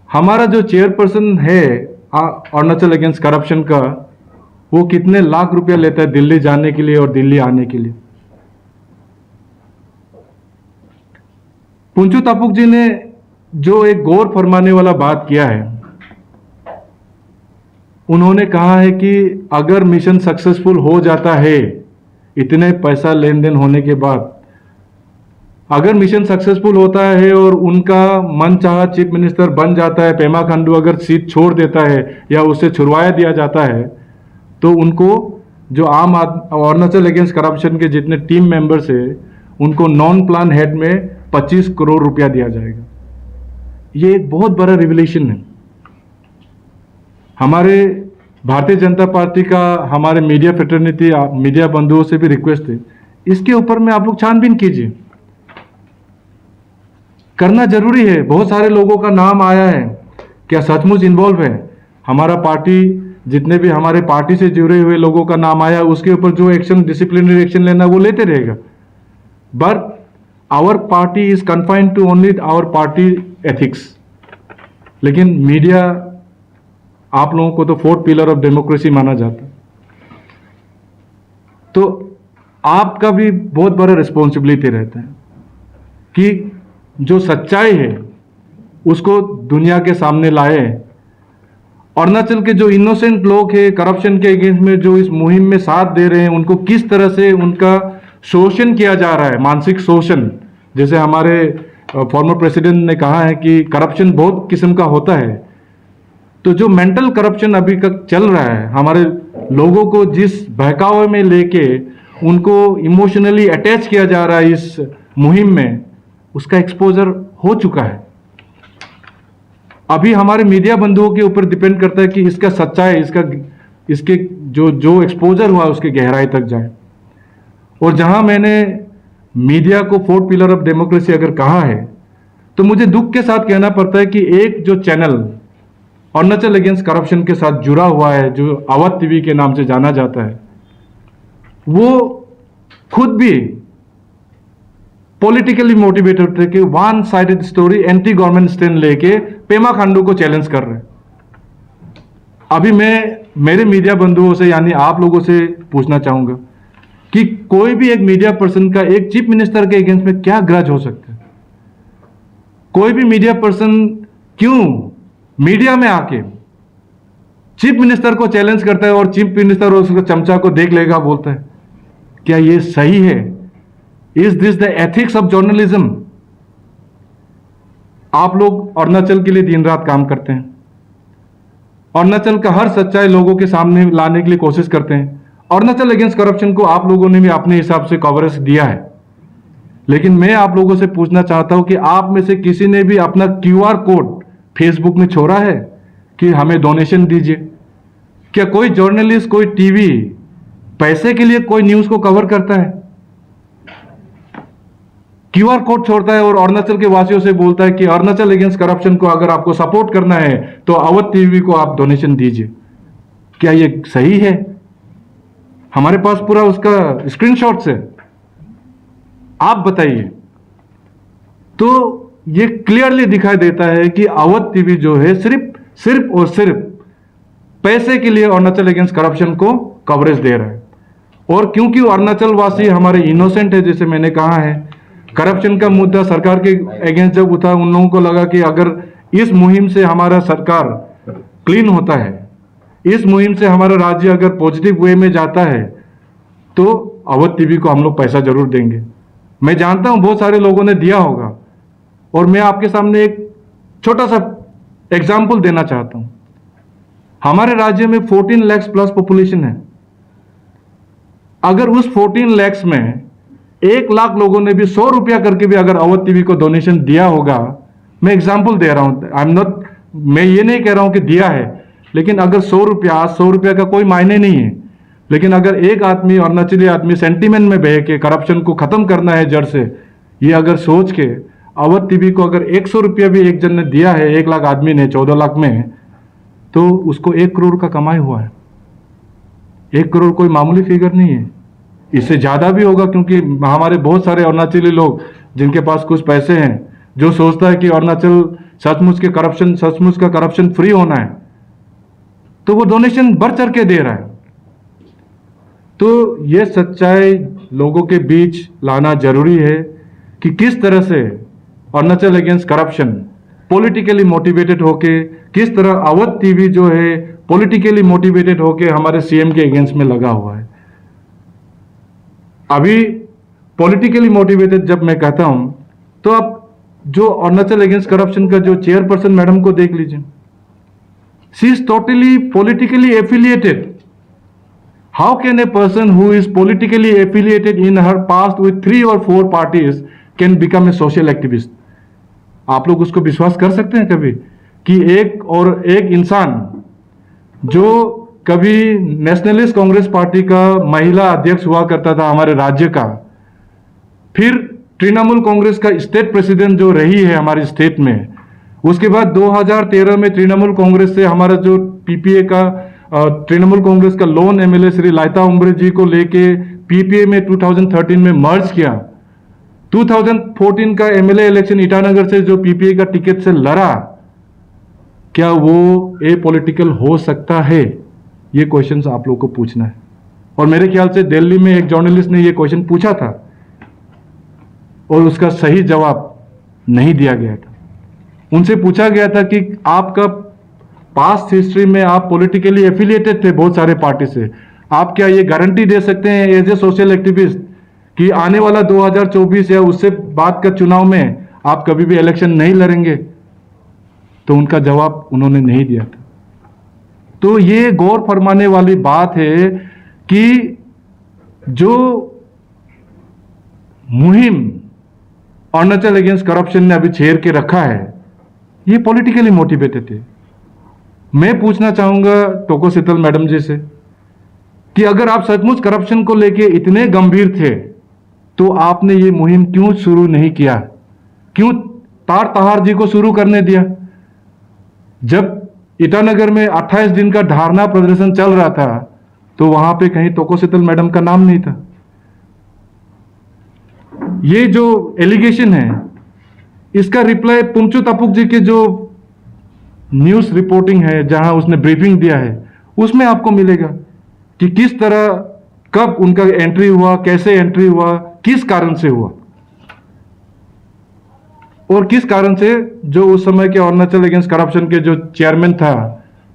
हमारा जो चेयरपर्सन है अरुणाचल अगेंस्ट करप्शन का, वो कितने लाख रुपया लेता है दिल्ली जाने के लिए और दिल्ली आने के लिए। पुंचू तपुक जी ने जो एक गौर फरमाने वाला बात किया है, उन्होंने कहा है कि अगर मिशन सक्सेसफुल हो जाता है, इतने पैसा लेन देन होने के बाद अगर मिशन सक्सेसफुल होता है और उनका मनचाहा चीफ मिनिस्टर बन जाता है, पेमा खांडू अगर सीट छोड़ देता है या उसे छुड़वाया दिया जाता है, तो उनको जो अरुणाचल अगेंस्ट करप्शन के जितने टीम मेंबर्स है, उनको नॉन प्लान हेड में 25 करोड़ रुपया दिया जाएगा। ये एक बहुत बड़ा रिवलेशन है। हमारे भारतीय जनता पार्टी का हमारे मीडिया फ्रेटर्निटी, मीडिया बंधुओं से भी रिक्वेस्ट है, इसके ऊपर में आप लोग छानबीन कीजिए, करना जरूरी है। बहुत सारे लोगों का नाम आया है, क्या सचमुच इन्वॉल्व है? हमारा पार्टी, जितने भी हमारे पार्टी से जुड़े हुए लोगों का नाम आया, उसके ऊपर जो एक्शन, डिसिप्लिनरी एक्शन लेना वो लेते रहेगा। But our party is confined to only our party ethics. लेकिन मीडिया, आप लोगों को तो फोर्थ पिलर ऑफ डेमोक्रेसी माना जाता है, तो आपका भी बहुत बड़ा रिस्पॉन्सिबिलिटी रहता है कि जो सच्चाई है उसको दुनिया के सामने लाए। अरुणाचल के जो इनोसेंट लोग हैं करप्शन के अगेंस्ट में, जो इस मुहिम में साथ दे रहे हैं, उनको किस तरह से उनका शोषण किया जा रहा है, मानसिक शोषण। जैसे हमारे फॉर्मर प्रेसिडेंट ने कहा है कि करप्शन बहुत किस्म का होता है, तो जो मेंटल करप्शन अभी तक चल रहा है, हमारे लोगों को जिस बहकावे में लेके उनको इमोशनली अटैच किया जा रहा है इस मुहिम में, उसका एक्सपोजर हो चुका है। अभी हमारे मीडिया बंधुओं के ऊपर डिपेंड करता है कि इसका सच्चाई, इसके जो एक्सपोजर हुआ उसके गहराई तक जाए। और जहां मैंने मीडिया को फोर्थ पिलर ऑफ डेमोक्रेसी अगर कहा है, तो मुझे दुख के साथ कहना पड़ता है कि एक जो चैनल अरुणाचल अगेंस्ट करप्शन के साथ जुड़ा हुआ है, जो अवध टीवी के नाम से जाना जाता है, वो खुद भी पॉलिटिकली मोटिवेटेड थे कि one sided story, anti government stand लेके पेमा खांडू को चैलेंज कर रहे हैं। अभी मैं मेरे मीडिया बंधुओं से, यानी आप लोगों से पूछना चाहूंगा कि कोई भी एक मीडिया पर्सन का एक चीफ मिनिस्टर के अगेंस्ट में क्या ग्रज हो सकता है? कोई भी मीडिया पर्सन क्यों मीडिया में आके चीफ मिनिस्टर को चैलेंज करता है और चीफ मिनिस्टर उसको चमचा को देख लेगा बोलता है? क्या ये सही है? Is this the ethics of journalism? आप लोग अरुणाचल के लिए दिन रात काम करते हैं, अरुणाचल का हर सच्चाई लोगों के सामने लाने के लिए कोशिश करते हैं। अरुणाचल अगेंस्ट करप्शन को आप लोगों ने भी अपने हिसाब से कवरेज दिया है, लेकिन मैं आप लोगों से पूछना चाहता हूं कि आप में से किसी ने भी अपना QR कोड फेसबुक में छोड़ा है कि हमें डोनेशन दीजिए? क्या कोई जर्नलिस्ट, कोई टीवी पैसे के लिए कोई न्यूज को कवर करता है? QR कोड छोड़ता है और अरुणाचल के वासियों से बोलता है कि अरुणाचल अगेंस्ट करप्शन को अगर आपको सपोर्ट करना है तो अवध टीवी को आप डोनेशन दीजिए। क्या ये सही है? हमारे पास पूरा उसका स्क्रीनशॉट्स है, आप बताइए। तो ये क्लियरली दिखाई देता है कि अवध टीवी जो है सिर्फ और सिर्फ पैसे के लिए अरुणाचल अगेंस्ट करप्शन को कवरेज दे रहा है। और क्योंकि अरुणाचल वासी हमारे इनोसेंट है, जैसे मैंने कहा है, करप्शन का मुद्दा सरकार के अगेंस्ट जब उठा, उन लोगों को लगा कि अगर इस मुहिम से हमारा सरकार क्लीन होता है, इस मुहिम से हमारा राज्य अगर पॉजिटिव वे में जाता है, तो अवध टीवी को हम लोग पैसा जरूर देंगे। मैं जानता हूं बहुत सारे लोगों ने दिया होगा, और मैं आपके सामने एक छोटा सा एग्जाम्पल देना चाहता हूं। हमारे राज्य में 14 लाख प्लस पॉपुलेशन है। अगर उस 14 लाख में 1 लाख लोगों ने भी 100 रुपया करके भी अगर अवध टीवी को डोनेशन दिया होगा, मैं एग्जाम्पल दे रहा हूं, मैं ये नहीं कह रहा हूं कि दिया है, लेकिन अगर 100 रुपया का कोई मायने नहीं है, लेकिन अगर एक आदमी, अरुणाचली आदमी सेंटीमेंट में बह के करप्शन को खत्म करना है जड़ से, ये अगर सोच के अवध टीवी को अगर 100 रुपया भी एक जन ने दिया है, 1 लाख आदमी ने 14 लाख में, तो उसको 1 करोड़ का कमाई हुआ है। 1 करोड़ कोई मामूली फिगर नहीं है, इससे ज्यादा भी होगा, क्योंकि हमारे बहुत सारे अरुणाचली लोग जिनके पास कुछ पैसे हैं, जो सोचता है कि अरुणाचल सचमुच का करप्शन फ्री होना है, तो वो डोनेशन बढ़ चढ़ के दे रहा है। तो ये सच्चाई लोगों के बीच लाना जरूरी है कि किस तरह से Arunachal against corruption politically motivated होके, किस तरह अवध टीवी जो है पॉलिटिकली मोटिवेटेड होके हमारे सीएम के अगेंस्ट में लगा हुआ है। अभी पॉलिटिकली मोटिवेटेड जब मैं कहता हूं, तो आप जो अरुणाचल अगेंस्ट करप्शन का जो चेयरपर्सन मैडम को देख लीजिए, she is totally politically affiliated. How can a person who is politically affiliated in her past with 3 or 4 parties can become a social activist? आप लोग उसको विश्वास कर सकते हैं कभी कि एक इंसान जो कभी नेशनलिस्ट कांग्रेस पार्टी का महिला अध्यक्ष हुआ करता था हमारे राज्य का, फिर तृणमूल कांग्रेस का स्टेट प्रेसिडेंट जो रही है हमारे स्टेट में, उसके बाद 2013 में तृणमूल कांग्रेस से हमारा जो पीपीए का तृणमूल कांग्रेस का लोन एमएलए श्री लाइता उम्ब्रे जी को लेके पीपीए में 2013 में मर्ज किया। 2014 का एमएलए इलेक्शन ईटानगर से जो पीपीए का टिकट से लड़ा, क्या वो ए पॉलिटिकल हो सकता है? ये क्वेश्चन आप लोग को पूछना है। और मेरे ख्याल से दिल्ली में एक जर्नलिस्ट ने ये क्वेश्चन पूछा था और उसका सही जवाब नहीं दिया गया था। उनसे पूछा गया था कि आपका पास्ट हिस्ट्री में आप पॉलिटिकली एफिलिएटेड थे बहुत सारे पार्टी से, आप क्या ये गारंटी दे सकते हैं एज ए सोशल एक्टिविस्ट कि आने वाला 2024 या उससे बाद का चुनाव में आप कभी भी इलेक्शन नहीं लड़ेंगे? तो उनका जवाब उन्होंने नहीं दिया था। तो ये गौर फरमाने वाली बात है कि जो मुहिम अरुणाचल अगेंस्ट करप्शन ने अभी छेड़ के रखा है, ये पॉलिटिकली मोटिवेटेड है। मैं पूछना चाहूंगा टोको शीतल मैडम जी से कि अगर आप सचमुच करप्शन को लेके इतने गंभीर थे, तो आपने ये मुहिम क्यों शुरू नहीं किया? क्यों तार तहार जी को शुरू करने दिया? जब ईटानगर में 28 दिन का धारणा प्रदर्शन चल रहा था, तो वहां पे कहीं टोको शीतल मैडम का नाम नहीं था। ये जो एलिगेशन है, इसका रिप्लाई पुमचू तापुक जी के जो न्यूज रिपोर्टिंग है, जहां उसने ब्रीफिंग दिया है, उसमें आपको मिलेगा कि किस तरह, कब उनका एंट्री हुआ, कैसे एंट्री हुआ, किस कारण से हुआ, और किस कारण से जो उस समय के अरुणाचल अगेंस्ट करप्शन के जो चेयरमैन था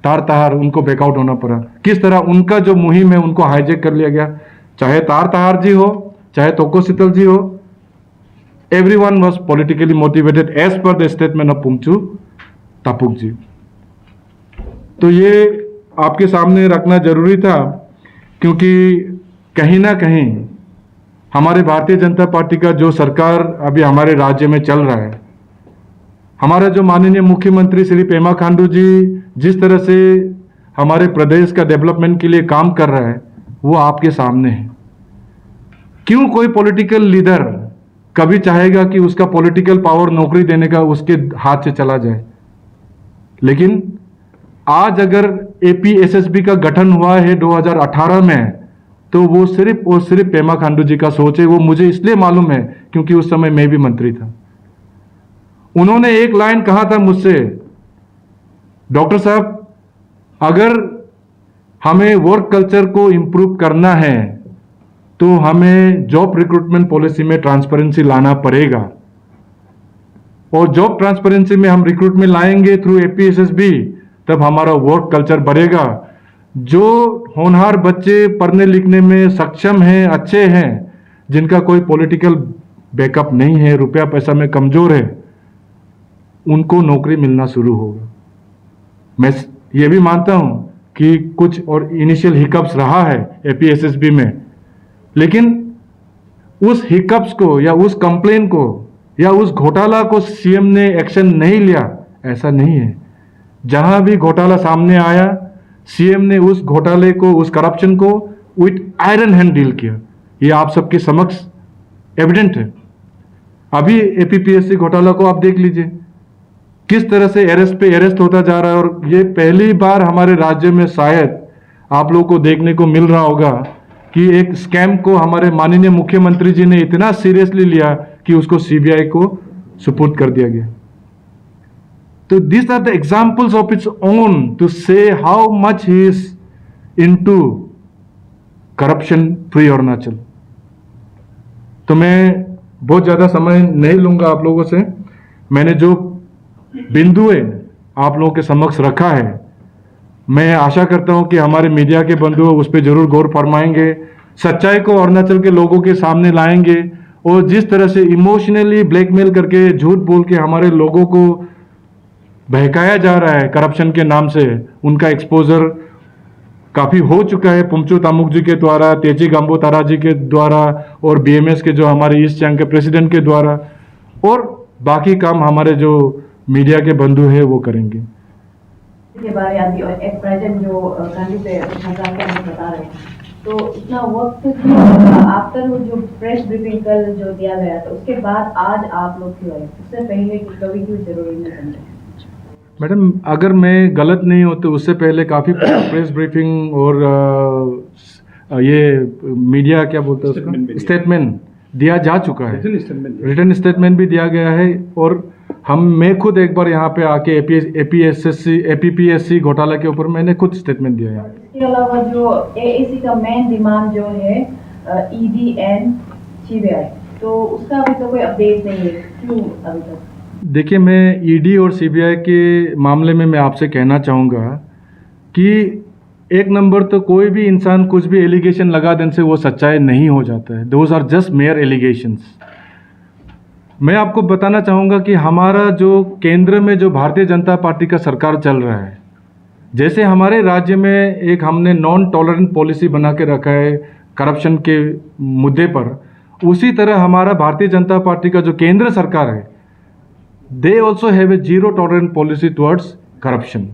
तार तहार, उनको बैकआउट होना पड़ा। किस तरह उनका जो मुहिम है उनको हाईजैक कर लिया गया, चाहे तार तहार जी हो, चाहे टोको शीतल जी हो, everyone was politically motivated as per the statement of Pumchu Tapuk जी। तो ये आपके सामने रखना जरूरी था, क्योंकि कहीं ना कहीं हमारे भारतीय जनता पार्टी का जो सरकार अभी हमारे राज्य में चल रहा है, हमारा जो माननीय मुख्यमंत्री श्री पेमा खांडू जी जिस तरह से हमारे प्रदेश का डेवलपमेंट के लिए काम कर रहा है, वो आपके सामने है। क्यों कोई पॉलिटिकल लीडर कभी चाहेगा कि उसका पॉलिटिकल पावर नौकरी देने का उसके हाथ से चला जाए? लेकिन आज अगर एपीएसएसबी का गठन हुआ है 2018 में, तो वो सिर्फ और सिर्फ पेमा खांडू जी का सोच है। वो मुझे इसलिए मालूम है क्योंकि उस समय मैं भी मंत्री था। उन्होंने एक लाइन कहा था मुझसे, डॉक्टर साहब, अगर हमें वर्क कल्चर को इंप्रूव करना है तो हमें जॉब रिक्रूटमेंट पॉलिसी में ट्रांसपेरेंसी लाना पड़ेगा, और जॉब ट्रांसपेरेंसी में हम रिक्रूटमेंट लाएंगे थ्रू एपीएसएसबी, तब हमारा वर्क कल्चर बढ़ेगा। जो होनहार बच्चे पढ़ने लिखने में सक्षम हैं, अच्छे हैं, जिनका कोई पॉलिटिकल बैकअप नहीं है, रुपया पैसा में कमजोर है, उनको नौकरी मिलना शुरू होगा। मैं ये भी मानता हूं कि कुछ और इनिशियल हिकअप्स रहा है एपीएसएसबी में, लेकिन उस हिकअप्स को या उस कंप्लेन को या उस घोटाला को सीएम ने एक्शन नहीं लिया, ऐसा नहीं है। जहां भी घोटाला सामने आया, सीएम ने उस घोटाले को, उस करप्शन को विथ आयरन हैंड डील किया। ये आप सबके समक्ष एविडेंट है। अभी एपीपीएससी घोटाला को आप देख लीजिए, किस तरह से अरेस्ट पे अरेस्ट होता जा रहा है। और ये पहली बार हमारे राज्य में शायद आप लोगों को देखने को मिल रहा होगा कि एक स्कैम को हमारे माननीय मुख्यमंत्री जी ने इतना सीरियसली लिया कि उसको सीबीआई को सुपुर्द कर दिया गया। तो this are the examples of its own to say how much he is into corruption free Arunachal. तो मैं बहुत ज्यादा समय नहीं लूंगा आप लोगों से। मैंने जो बिंदुए आप लोगों के समक्ष रखा है, मैं आशा करता हूं कि हमारे मीडिया के बंधु उस पर जरूर गौर फरमाएंगे, सच्चाई को अरुणाचल के लोगों के सामने लाएंगे, और जिस तरह से इमोशनली ब्लैकमेल करके, झूठ बोल के हमारे लोगों को बहकाया जा रहा है करप्शन के नाम से, उनका एक्सपोजर काफी हो चुका है पुमचू तामुक जी के द्वारा, तेजी गांबो तारा जी के द्वारा, और बीएमएस के जो हमारे ईस्ट चैंग के प्रेसिडेंट के द्वारा, और बाकी काम हमारे जो मीडिया के बंधु है वो करेंगे। के बारे अभी और एक प्रेजेंट जो गांधी पे सरकार का बता रहे हैं, तो इतना वक्त आफ्टर वो जो प्रेस ब्रीफिंग कल जो दिया गया था, उसके बाद आज आप लोग क्यों आए? उससे पहले कभी क्यों जरूरी नहीं समझे? मैडम, अगर मैं गलत नहीं हूँ तो उससे पहले काफ़ी प्रेस ब्रीफिंग और ये मीडिया क्या बोलते हैं उसका, स्टेटमेंट दिया जा चुका है, रिटर्न स्टेटमेंट भी दिया गया है। और मैं खुद एक बार यहाँ पे आके एपीपीएससी घोटाला के ऊपर मैंने खुद स्टेटमेंट दिया है। इसके अलावा जो एएसी का मेन डिमांड जो है ईडी एंड सीबीआई, तो उसका अभी तो कोई अपडेट नहीं है, क्यों अभी तक? देखिए, मैं ईडी और सीबीआई के मामले में मैं आपसे कहना चाहूँगा कि एक नंबर तो कोई भी इंसान कुछ भी एलिगेशन लगा देने से वो सच्चाई नहीं हो जाता है। Those are just mere allegations. मैं आपको बताना चाहूँगा कि हमारा जो केंद्र में जो भारतीय जनता पार्टी का सरकार चल रहा है, जैसे हमारे राज्य में एक हमने नॉन टॉलरेंट पॉलिसी बना के रखा है करप्शन के मुद्दे पर, उसी तरह हमारा भारतीय जनता पार्टी का जो केंद्र सरकार है, they also have a zero tolerant policy towards corruption.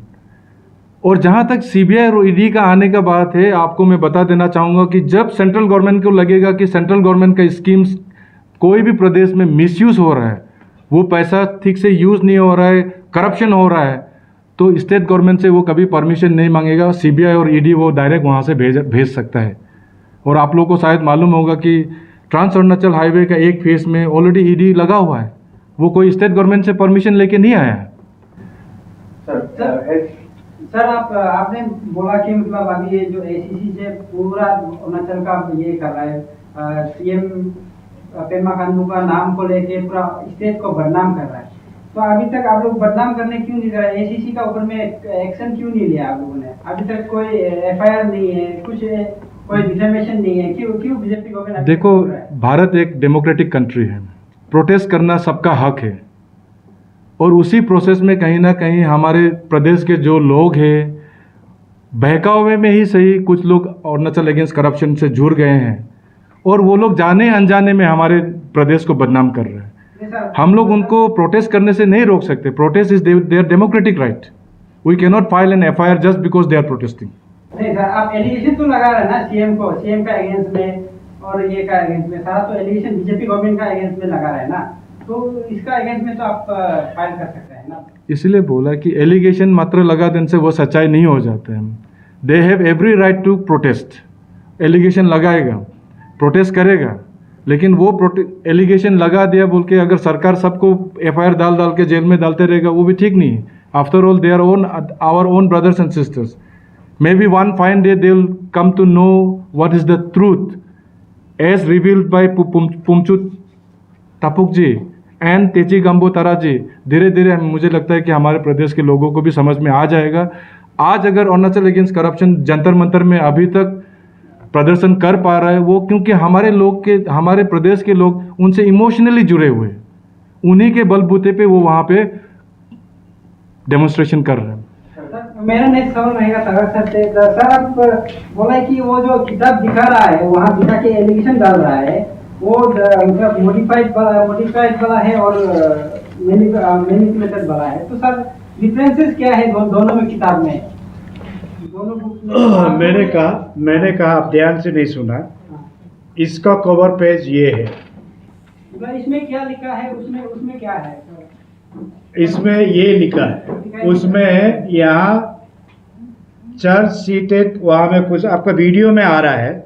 और जहाँ तक सीबीआई और ईडी का आने का बात है, आपको मैं बता देना चाहूँगा कि जब सेंट्रल गवर्नमेंट को लगेगा कि सेंट्रल गवर्नमेंट का स्कीम्स कोई भी प्रदेश में मिसयूज हो रहा है, वो पैसा ठीक से यूज़ नहीं हो रहा है, करप्शन हो रहा है, तो स्टेट गवर्नमेंट से वो कभी परमिशन नहीं मांगेगा। सीबीआई और ईडी वो डायरेक्ट वहाँ से भेज सकता है। और आप लोगों को शायद मालूम होगा कि ट्रांस अरुणाचल हाईवे का एक फेज में ऑलरेडी ईडी लगा हुआ है, वो कोई स्टेट गवर्नमेंट से परमिशन लेके नहीं आया है। सर आपने बोला कि मतलब अभी ये जो एसीसी से पूरा अरुणाचल का ये कर रहा है, सीएम पेमा खांडू का नाम को लेके पूरा स्टेट को बदनाम कर रहा है, तो अभी तक आप लोग बदनाम करने क्यों नहीं कर रहे? एसीसी का ऊपर में एक्शन क्यों नहीं लिया आप लोगों ने? अभी तक कोई एफआईआर नहीं है, कुछ कोई डिफेमेशन नहीं है, क्यों बीजेपी गवर्नमेंट? देखो, भारत एक डेमोक्रेटिक कंट्री है प्रोटेस्ट करना सबका हक है, और उसी प्रोसेस में कहीं ना कहीं हमारे प्रदेश के जो लोग हैं, बहकावे में ही सही, कुछ लोग अरुणाचल अगेंस्ट करप्शन से जुड़ गए हैं और वो लोग जाने अनजाने में हमारे प्रदेश को बदनाम कर रहे हैं। हम लोग उनको प्रोटेस्ट करने से नहीं रोक सकते। Protest is there democratic right. We can not file an FIR just because they are protesting. नहीं सर, आप एलिगेशन तो लगा रहे हैं ना सीएम का अगेंस्ट में और ये का अगेंस्ट में, सारा तो एलिगेशन बीजेपी गवर्नमेंट का अगेंस्ट में लगा रहे हैं ना, तो इसका अगेंस्ट में तो आप फाइल कर सकते हैं ना। इसलिए बोला कि एलिगेशन मात्र लगा देने से वो सच्चाई नहीं हो जाते हैं। They have every right to protest. Allegation लगाएगा, प्रोटेस्ट करेगा, लेकिन वो एलिगेशन लगा दिया बोल के अगर सरकार सबको FIR डाल के जेल में डालते रहेगा, वो भी ठीक नहीं है। After all they are our own brothers and sisters. Maybe one fine day they will come to know what is the truth as revealed by Pumchut Tapuk ji and Techi Gambo Tara ji. धीरे धीरे मुझे लगता है कि हमारे प्रदेश के लोगों को भी समझ में आ जाएगा। आज अगर अरुणाचल अगेंस्ट करप्शन जंतर मंतर में अभी तक प्रदर्शन कर पा रहा है, वो क्योंकि हमारे प्रदेश के लोग उनसे इमोशनली जुड़े हुए हैं। उन्हीं के बलबूते पे वो वहाँ पे डेमोन्स्ट्रेशन कर रहे हैं। मेरा नेक्स्ट सवाल रहेगा सर से। सर आप बोला है कि वो जो किताब दिखा रहा है, वहाँ दिखा के एलिगेशन डाल रहा है, वो मतलब मॉडिफाइड वाला है और मैनिपुलेटेड वाला है। तो सर डिफरेंसेस क्या है दोनों में किताब में, दोनों बुक में? मैंने कहा आप ध्यान से नहीं सुना। इसका कवर पेज ये है। इसमें क्या लिखा है, उसमें क्या है? इसमें ये लिखा है, उसमें है यहाँ चार्ज सीटेड, वहाँ में कुछ आपका वीडियो में आ रहा है,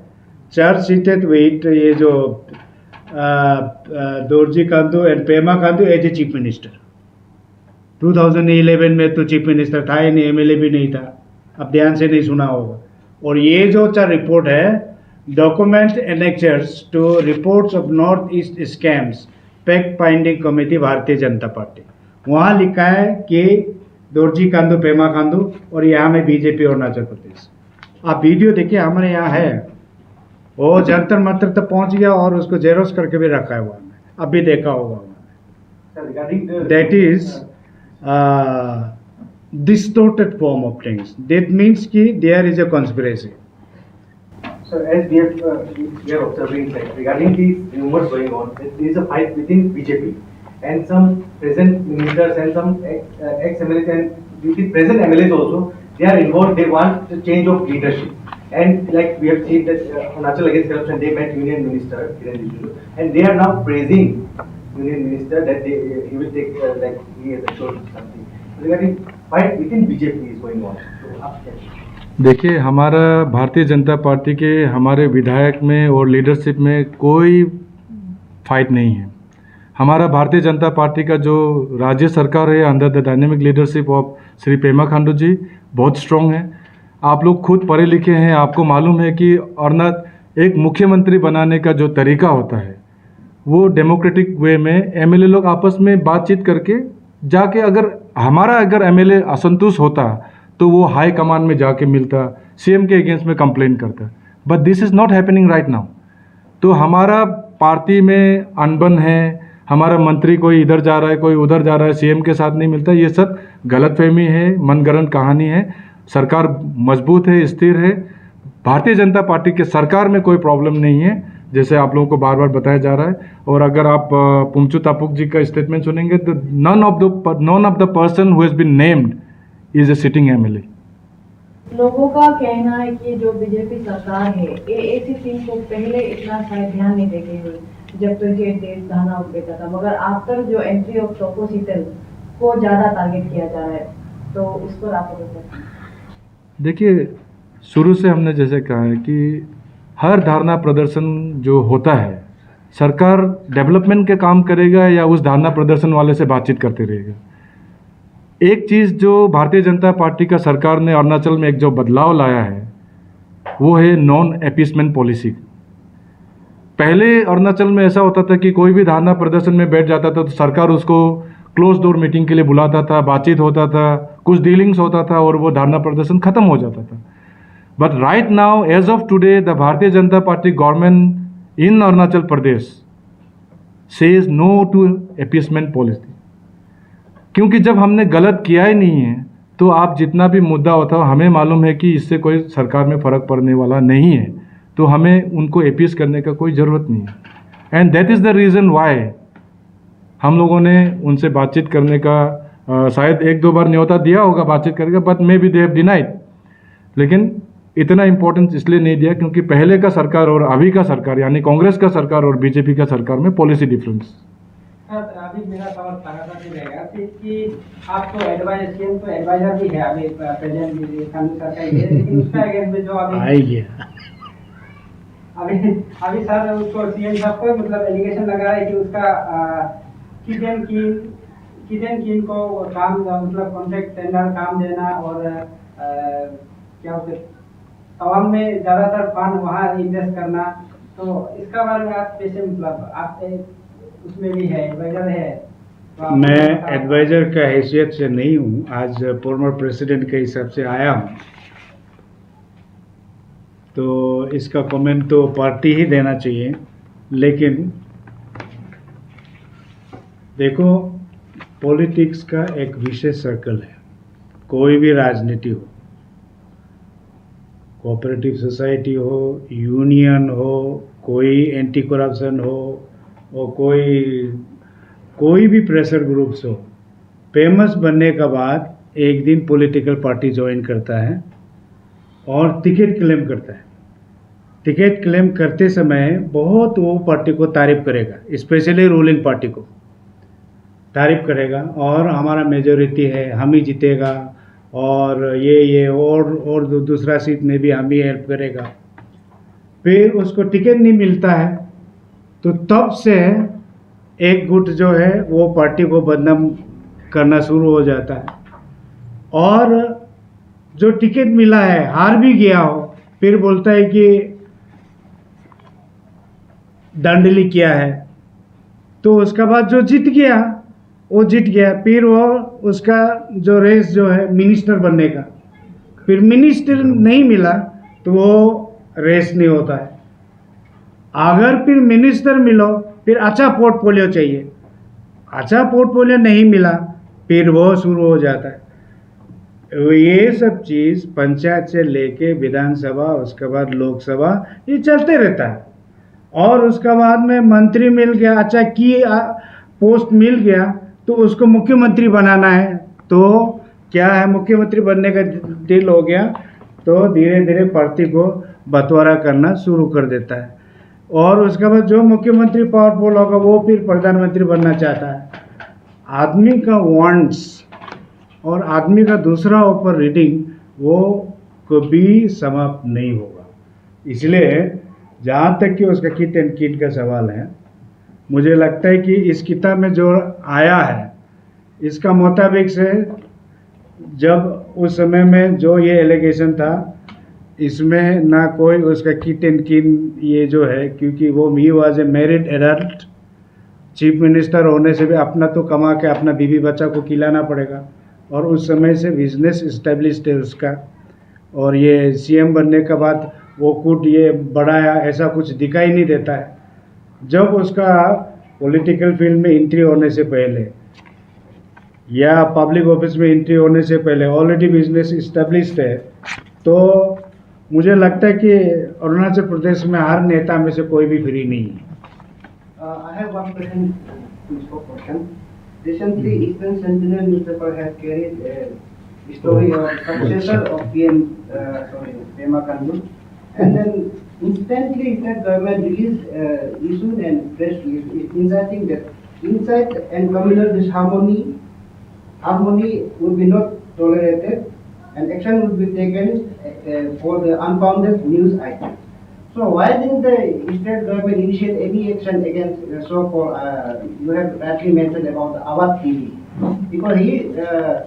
चार्ज सीटेड विथ ये जो Dorjee Khandu and Pema Khandu as a chief minister. 2011 में तो चीफ मिनिस्टर था ही नहीं, MLA भी नहीं था। अब ध्यान से नहीं सुना होगा। और ये जो रिपोर्ट है, document annexures to reports of north east scams fact finding committee Bharatiya Janata party, वहाँ लिखा है कि दोरजी कांदू पेमा कांदू और यहाँ में बीजेपी अरुणाचल प्रदेश। आप वीडियो देखिए, हमारे यहाँ है। वो जंतर मंतर तक पहुँच गया और उसको जेरोस करके भी रखा है वहाँ में, अब भी देखा होगा वहाँ। That is distorted form of things. That means कि there is a conspiracy. So as we are observing, like, regarding these rumors going on, there is a fight within BJP and some present ministers and some ex-MLAs and within present MLAs also, they are involved. They want a change of leadership, and like we have seen that Arunachal against corruption, they met Union Minister Kiren Rijiju, and they are now praising Union Minister that he will take like he has assured something. Regarding fight within BJP is going on. देखिए, हमारा भारतीय Janata party के हमारे विधायक में और leadership में कोई फाइट नहीं है। हमारा भारतीय जनता पार्टी का जो राज्य सरकार है under the dynamic leadership of Shri Pema Khandu ji बहुत स्ट्रॉन्ग है। आप लोग खुद पढ़े लिखे हैं, आपको मालूम है कि एक मुख्यमंत्री बनाने का जो तरीका होता है वो डेमोक्रेटिक वे में MLA लोग आपस में बातचीत करके जाके अगर MLA असंतुष्ट होता तो वो हाई कमान में जाके मिलता, CM के अगेंस्ट में कंप्लेन करता। But this is not happening right now. तो हमारा पार्टी में अनबन है, हमारा मंत्री कोई इधर जा रहा है, कोई उधर जा रहा है, CM के साथ नहीं मिलता, ये सब गलतफहमी है, मनगढ़ंत कहानी है। सरकार मजबूत है, स्थिर है। भारतीय जनता पार्टी के सरकार में कोई प्रॉब्लम नहीं है, जैसे आप लोगों को बार बार बताया जा रहा है। और अगर आप पुमचू तापुक जी का स्टेटमेंट सुनेंगे तो none of the person who has been named is a sitting MLA। लोगों का कहना है कि जो बीजेपी सरकार है ऐसी चीज को पहले इतना शायद ध्यान नहीं देते हुए जब तो ये देश धाना उठता था, मगर आफ्टर जो एंट्री ऑफ टोको सीतल को ज्यादा टारगेट किया जा रहा है, तो उस पर आप देखिए, शुरू से हमने जैसे कहा है कि हर धारणा प्रदर्शन जो होता है, सरकार डेवलपमेंट के काम करेगा या उस धारणा प्रदर्शन वाले से बातचीत करते रहेगा। एक चीज़ जो भारतीय जनता पार्टी का सरकार ने अरुणाचल में एक जो बदलाव लाया है वो है नॉन अपीसमेंट पॉलिसी। पहले अरुणाचल में ऐसा होता था कि कोई भी धारणा प्रदर्शन में बैठ जाता था तो सरकार उसको क्लोज डोर मीटिंग के लिए बुलाता था, बातचीत होता था, कुछ डीलिंग्स होता था और वो धारणा प्रदर्शन खत्म हो जाता था। But right now, as of today, the Bharatiya Janata Party government in Arunachal Pradesh says no to appeasement policy, क्योंकि जब हमने गलत किया ही नहीं है तो आप जितना भी मुद्दा होता हो, हमें मालूम है कि इससे कोई सरकार में फ़र्क पड़ने वाला नहीं है, तो हमें उनको अपीस करने का कोई ज़रूरत नहीं है। And that is the reason why हम लोगों ने उनसे बातचीत करने का शायद 1-2 बार न्योता दिया होगा बातचीत करके, but may be they have denied. लेकिन इतना इम्पोर्टेंस इसलिए नहीं दिया क्योंकि पहले का सरकार और अभी का सरकार, यानी कांग्रेस का सरकार और बीजेपी का सरकार में पॉलिसी डिफरेंस। अभी मेरा सवाल लगातार रहेगा कि आप तो एडवाइजर, सीएम तो एडवाइजर भी है अभी प्रेजेंट कांग्रेस सरकार के, लेकिन उसका अगेंस्ट में जो अभी अभी सर उसको सीएम साहब को मतलब एलिगेशन लगा है कि उसका किचन को काम मतलब कॉन्ट्रैक्ट टेंडर काम देना और क्या होते तवांग में ज़्यादातर फंड वहाँ इन्वेस्ट करना, तो इसका बारे में आप कैसे मतलब आप उसमें भी है एडवाइजर है? तो मैं एडवाइजर का हैसियत से नहीं हूँ, आज फॉर्मर प्रेसिडेंट के हिसाब से आया हूँ, तो इसका कमेंट तो पार्टी ही देना चाहिए। लेकिन देखो, पॉलिटिक्स का एक विशेष सर्कल है, कोई भी राजनीति हो, कोऑपरेटिव सोसाइटी हो, यूनियन हो, कोई एंटी करप्शन हो और कोई भी प्रेशर ग्रुप्स हो, फेमस बनने के बाद एक दिन पॉलिटिकल पार्टी ज्वाइन करता है और टिकट क्लेम करता है। टिकट क्लेम करते समय बहुत वो पार्टी को तारीफ करेगा, स्पेशली रूलिंग पार्टी को तारीफ करेगा और हमारा मेजोरिटी है, हम ही जीतेगा और ये और दूसरा सीट में भी हम ही हेल्प करेगा। फिर उसको टिकट नहीं मिलता है तो तब से एक गुट जो है वो पार्टी को बदनाम करना शुरू हो जाता है, और जो टिकट मिला है हार भी गया हो फिर बोलता है कि दांडली किया है, तो उसका बाद जो जीत गया वो जीत गया, फिर वो उसका जो रेस जो है मिनिस्टर बनने का, फिर मिनिस्टर नहीं मिला तो वो रेस नहीं होता है। अगर फिर मिनिस्टर मिलो फिर अच्छा पोर्टफोलियो चाहिए, अच्छा पोर्टफोलियो नहीं मिला फिर वो शुरू हो जाता है। ये सब चीज़ पंचायत से लेके विधानसभा, उसके बाद लोकसभा, ये चलते रहता है। और उसके बाद में मंत्री मिल गया, अच्छा की पोस्ट मिल गया तो उसको मुख्यमंत्री बनाना है, तो क्या है मुख्यमंत्री बनने का डील हो गया तो धीरे धीरे पार्टी को बंटवारा करना शुरू कर देता है। और उसके बाद जो मुख्यमंत्री पावरफुल होगा वो फिर प्रधानमंत्री बनना चाहता है। आदमी का वांट्स और आदमी का दूसरा ऊपर रीडिंग वो कभी समाप्त नहीं होगा। इसलिए जहाँ तक कि उसका किट एंड किट का सवाल है, मुझे लगता है कि इस किताब में जो आया है इसका मुताबिक से जब उस समय में जो ये एलिगेशन था इसमें ना कोई उसका किट एंड किन ये जो है, क्योंकि वो he was a married adult, chief minister होने से भी अपना तो कमा के अपना बीवी बच्चा को खिलाना पड़ेगा, और उस समय से बिजनेस इस्टेब्लिश्ड है उसका, और ये सीएम बनने के बाद वो कुछ ये बढ़ाया ऐसा कुछ दिखाई नहीं देता है। जब उसका पॉलिटिकल फील्ड में एंट्री होने से पहले या पब्लिक ऑफिस में एंट्री होने से पहले ऑलरेडी बिजनेस इस्टेब्लिश्ड है, तो मुझे लगता है कि अरुणाचल प्रदेश में हर नेता में से कोई भी फ्री नहीं है। I have one question. Recently, Eastern Sentinel newspaper has carried a story of successor of PM Pema Khandu, and then instantly state government issued a press release inciting that inside and communal disharmony would be not tolerated, and action would be taken for the unfounded news items. So why didn't the state government initiate any action against you have rightly mentioned about Awad TV? Because he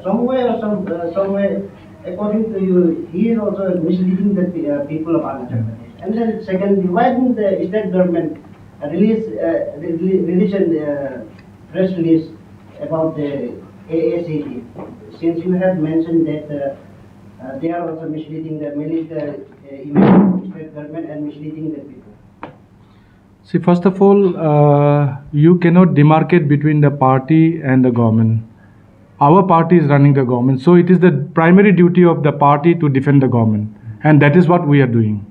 somewhere according to you he is also misleading the people of Arunachal Pradesh. And then secondly, why didn't the state government release a press release about the AACD, since you have mentioned that they are also misleading the image of state government and misleading the people? See, first of all, you cannot demarcate between the party and the government. Our party is running the government, so it is the primary duty of the party to defend the government, and that is what we are doing.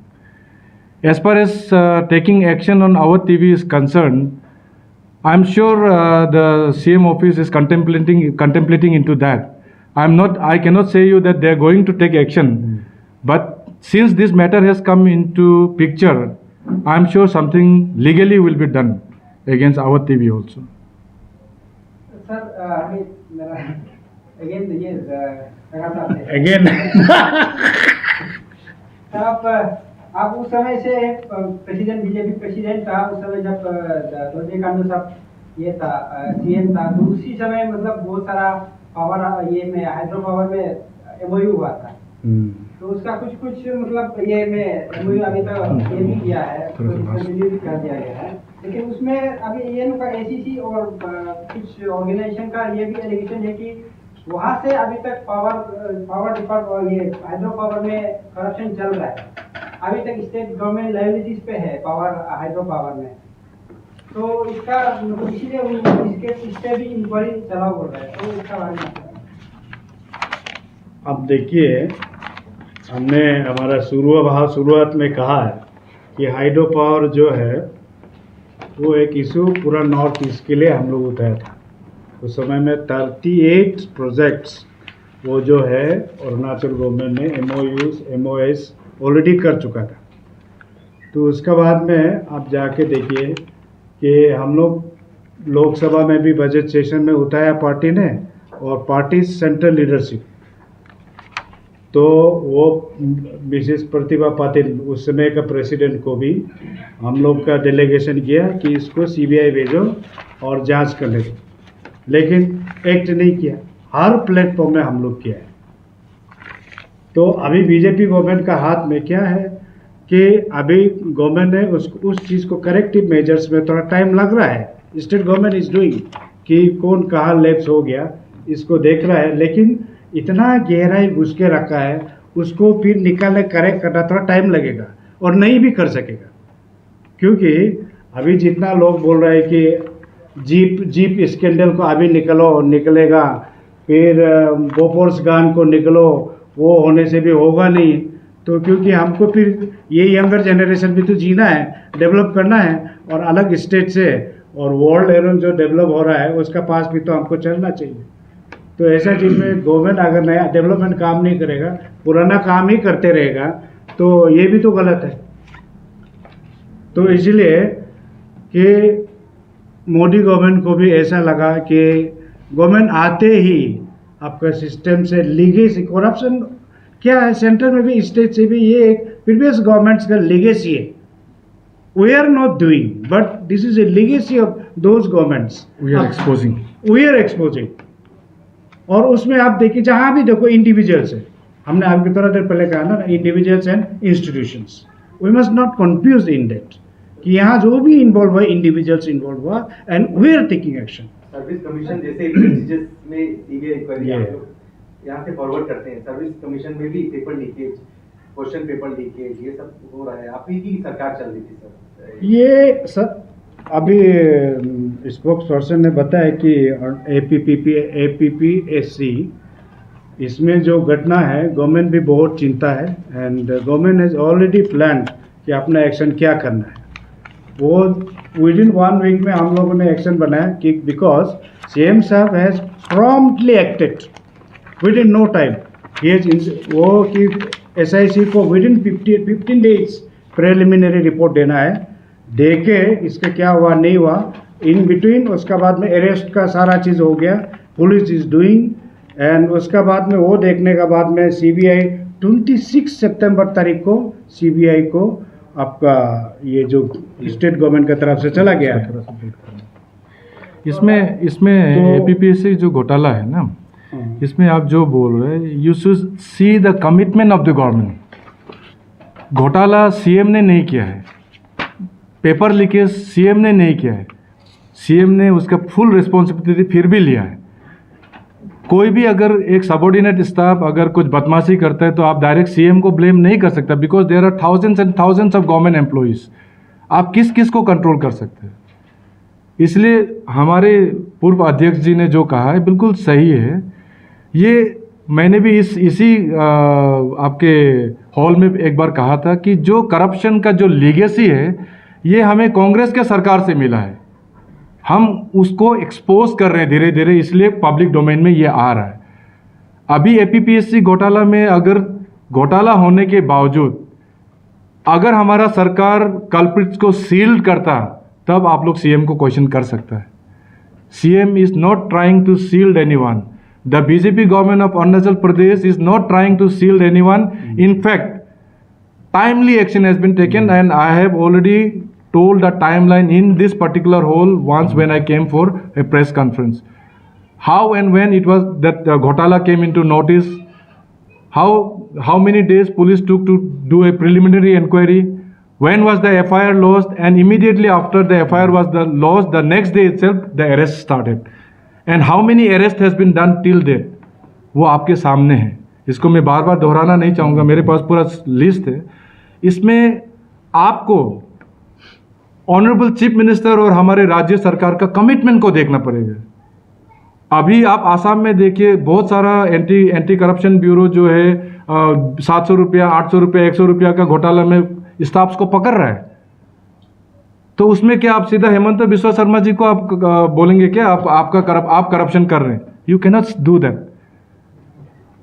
As far as taking action on our TV is concerned, I'm sure the CM office is contemplating into that. I cannot say you that they are going to take action, but since this matter has come into picture, I'm sure something legally will be done against our TV also. Sir अभी मेरा again ये लगातार है again आप उस समय से president BJP president था, उस समय जब दोरजे कांडू साहब ये था सीएम था, तो उसी समय मतलब बहुत सारा पावर ये में हाइड्रो पावर में एमओयू हुआ था। तो उसका कुछ मतलब ये में एमओयू अभी तक ये भी किया है, कंटिन्यू भी कर दिया गया है, लेकिन उसमें अभी ये का एसीसी और कुछ ऑर्गेनाइजेशन का ये भी एलिगेशन है कि वहाँ से अभी तक पावर डिपार्टमेंट ये हाइड्रो पावर में करप्शन चल रहा है। अभी तक स्टेट गवर्नमेंट लायबिलिटीज पे है हाइड्रो पावर में, तो इसका इसीलिए इस पे भी इंक्वायरी चला हो रहा है, तो इसका बारे में अब देखिए, हमने हमारा शुरुआत में कहा है कि हाइड्रो पावर जो है वो एक इशू पूरा नॉर्थ ईस्ट के लिए हम लोग उठाया था। उस समय में 38 प्रोजेक्ट्स वो जो है अरुणाचल गवर्नमेंट ने MOS ऑलरेडी कर चुका था। तो उसके बाद में आप जाके देखिए कि हम लोग लोकसभा में भी बजट सेशन में उठाया पार्टी ने, और पार्टी सेंट्रल लीडरशिप, तो वो मिसेस प्रतिभा पाटिल उस समय का प्रेसिडेंट को भी हम लोग का डेलीगेशन किया कि इसको CBI भेजो और जांच कर ले, लेकिन एक्ट नहीं किया। हर प्लेटफॉर्म में हम लोग किया है। तो अभी बीजेपी गवर्नमेंट का हाथ में क्या है कि अभी गवर्नमेंट ने उस चीज़ को करेक्टिव मेजर्स में थोड़ा टाइम लग रहा है। स्टेट गवर्नमेंट इज डूइंग कि कौन कहाँ लैप्स हो गया इसको देख रहा है, लेकिन इतना गहराई घुस के रखा है, उसको फिर निकालने करेक्ट करना थोड़ा टाइम लगेगा और नहीं भी कर सकेगा। क्योंकि अभी जितना लोग बोल रहे हैं कि जीप स्कैंडल को अभी निकलेगा, फिर बोफोर्स गान को निकलो, वो होने से भी होगा नहीं। तो क्योंकि हमको फिर ये यंगर जनरेशन भी तो जीना है, डेवलप करना है, और अलग स्टेट से और वर्ल्ड एरोन जो डेवलप हो रहा है उसका पास भी तो हमको चलना चाहिए। तो ऐसा चीज़ में गवर्नमेंट अगर नया डेवलपमेंट काम नहीं करेगा, पुराना काम ही करते रहेगा, तो ये भी तो गलत है। तो इसलिए कि मोदी गवर्नमेंट को भी ऐसा लगा कि गवर्नमेंट आते ही आपका सिस्टम से लीगेसी करप्शन क्या है, सेंटर में भी स्टेट से भी ये एक प्रीवियस गवर्नमेंट्स का लीगेसी है। We are not doing, but this is a legacy of those governments. We are exposing. और उसमें आप देखिए, जहाँ भी देखो इंडिविजुअल्स है, हमने आपकी थोड़ा देर पहले कहा ना, individuals and institutions, we must not confuse in that कि यहाँ जो भी इन्वॉल्व हुआ इंडिविजुअल्स इन्वॉल्व हुआ, and we are taking action. Service commission जैसे प्रोसीजर्स में सीबीआई इंक्वायरी यहाँ से फॉरवर्ड करते हैं, सर्विस कमीशन में भी paper leakage, question paper leakage, ये सब हो रहा है। आप ही की सरकार चल रही थी सर ये सर। अभी स्पोक्स पर्सन ने बताया कि APPSC इसमें जो घटना है, गवर्नमेंट भी बहुत चिंता है, and government has already plan कि अपना एक्शन क्या करना है। वो विद इन 1 वीक में हम लोगों ने एक्शन बनाया कि बिकॉज CM साहब has promptly acted within no time. वो कि SIC को within 15 days preliminary report देना है, देखे इसका क्या हुआ नहीं हुआ, इन बिटवीन उसका बाद में अरेस्ट का सारा चीज़ हो गया, पुलिस इज डूइंग, एंड उसका बाद में वो देखने का बाद में CBI 26 सितंबर तारीख को CBI को आपका ये जो स्टेट गवर्नमेंट की तरफ से चला गया है। इसमें तो APPSC जो घोटाला है ना, इसमें आप जो बोल रहे हैं, you should see the commitment of the government. घोटाला CM ने नहीं किया है, पेपर लीकेज CM ने नहीं किया है, CM ने उसका फुल रिस्पॉन्सिबिलिटी फिर भी लिया है। कोई भी अगर एक सबॉर्डिनेट स्टाफ अगर कुछ बदमाशी करता है तो आप डायरेक्ट CM को ब्लेम नहीं कर सकता, because there are thousands and thousands of government employees. आप किस किस को कंट्रोल कर सकते हैं। इसलिए हमारे पूर्व अध्यक्ष जी ने जो कहा है बिल्कुल सही है। ये मैंने भी इसी आपके हॉल में एक बार कहा था कि जो करप्शन का जो लीगेसी है ये हमें कांग्रेस के सरकार से मिला है। हम उसको एक्सपोज कर रहे हैं धीरे धीरे, इसलिए पब्लिक डोमेन में ये आ रहा है। अभी एपीपीएससी घोटाला में अगर घोटाला होने के बावजूद अगर हमारा सरकार कल्प्रिट्स को सील्ड करता तब आप लोग सीएम को क्वेश्चन कर सकता है। CM is not trying to shield anyone. The BJP government of Arunachal Pradesh is not trying to shield anyone. In fact timely action has been taken and I have already told the timeline in this particular hall once when I came for a press conference. How and when it was that Ghotala came into notice, how many days police took to do a preliminary inquiry, when was the FIR lodged, and immediately after the FIR was lodged, the next day itself the arrest started. And how many arrests has been done till date, वो आपके सामने है। इसको मैं बार बार दोहराना नहीं चाहूँगा, मेरे पास पूरा लिस्ट है। इसमें आपको ऑनरेबल चीफ मिनिस्टर और हमारे राज्य सरकार का कमिटमेंट को देखना पड़ेगा। अभी आप आसाम में देखिए, बहुत सारा एंटी करप्शन ब्यूरो जो है 700 रुपया, 800 रुपया, 100 रुपया का घोटाला में स्टाफ्स को पकड़ रहा है। तो उसमें क्या आप सीधा हेमंत बिस्वा शर्मा जी को आप बोलेंगे क्या आप करप्शन कर रहे हैं? You can not do that.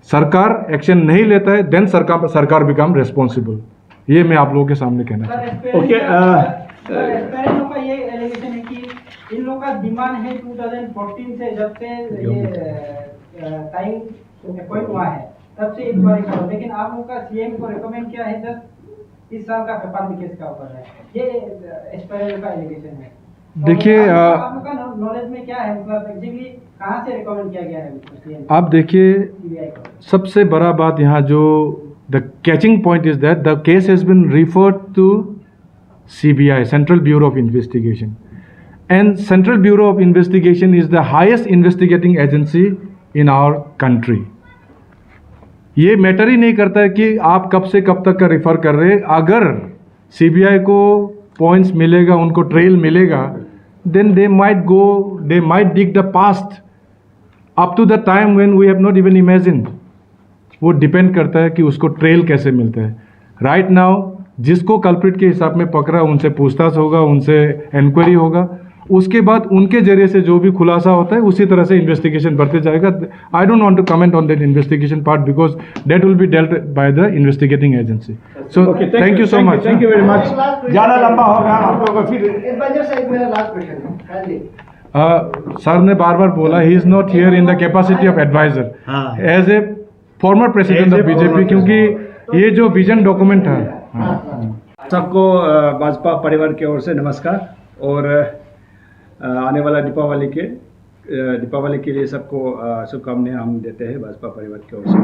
सरकार एक्शन नहीं लेता है देन सरकार बिकम रिस्पॉन्सिबल। ये मैं आप लोगों के सामने कहना चाहता हूँ। ओके, एस्पिरेंटों का ये एलिगेशन है कि इन लोगों का डिमांड है 2014 से, जब से ये टाइम अपॉइंट हुआ है तब से इंक्वायरी करो, लेकिन आप लोगों का सीएम को रिकमेंड किया है जस्ट इस साल का पेपर लीकेज का ऊपर है। ये एस्पिरेंटों का एलिगेशन है। देखिए आप लोगों का नॉलेज में क्या है, मतलब एक्चुअली कहाँ से रिकमेंड किया गया है? आप देखिए, सबसे बड़ा बात यहाँ जो the catching point is that the case has been referred to CBI, Central Bureau of Investigation, and Central Bureau of Investigation is the highest investigating agency in our country. ये मैटर ही नहीं करता है कि आप कब से कब तक का रिफर कर रहे हैं। अगर CBI को पॉइंट्स मिलेगा, उनको ट्रेल मिलेगा, then they might dig the past up to the time when we have not even imagined. वो डिपेंड करता है कि उसको ट्रेल कैसे मिलता है। राइट नाउ जिसको कल्प्रिट के हिसाब में पकड़ा उनसे पूछताछ होगा, उनसे इंक्वायरी होगा, उसके बाद उनके जरिए से जो भी खुलासा होता है उसी तरह से इन्वेस्टिगेशन बढ़ते जाएगा। I don't want to comment on that investigation part because that will be dealt by the investigating agency. So thank you so much. Thank you very much. ज़्यादा लंबा होगा आप लोगों का फिर। एडवाइजर साहब, मेरा लास्ट क्वेश्चन है। सर ने बार बार बोला he is not here in the capacity of adviser as a former president of BJP, क्योंकि ये जो विजन डॉक्यूमेंट है। सबको भाजपा परिवार की ओर से नमस्कार, और आने वाला दीपावली के लिए सबको शुभकामनाएं हम देते हैं भाजपा परिवार की ओर से।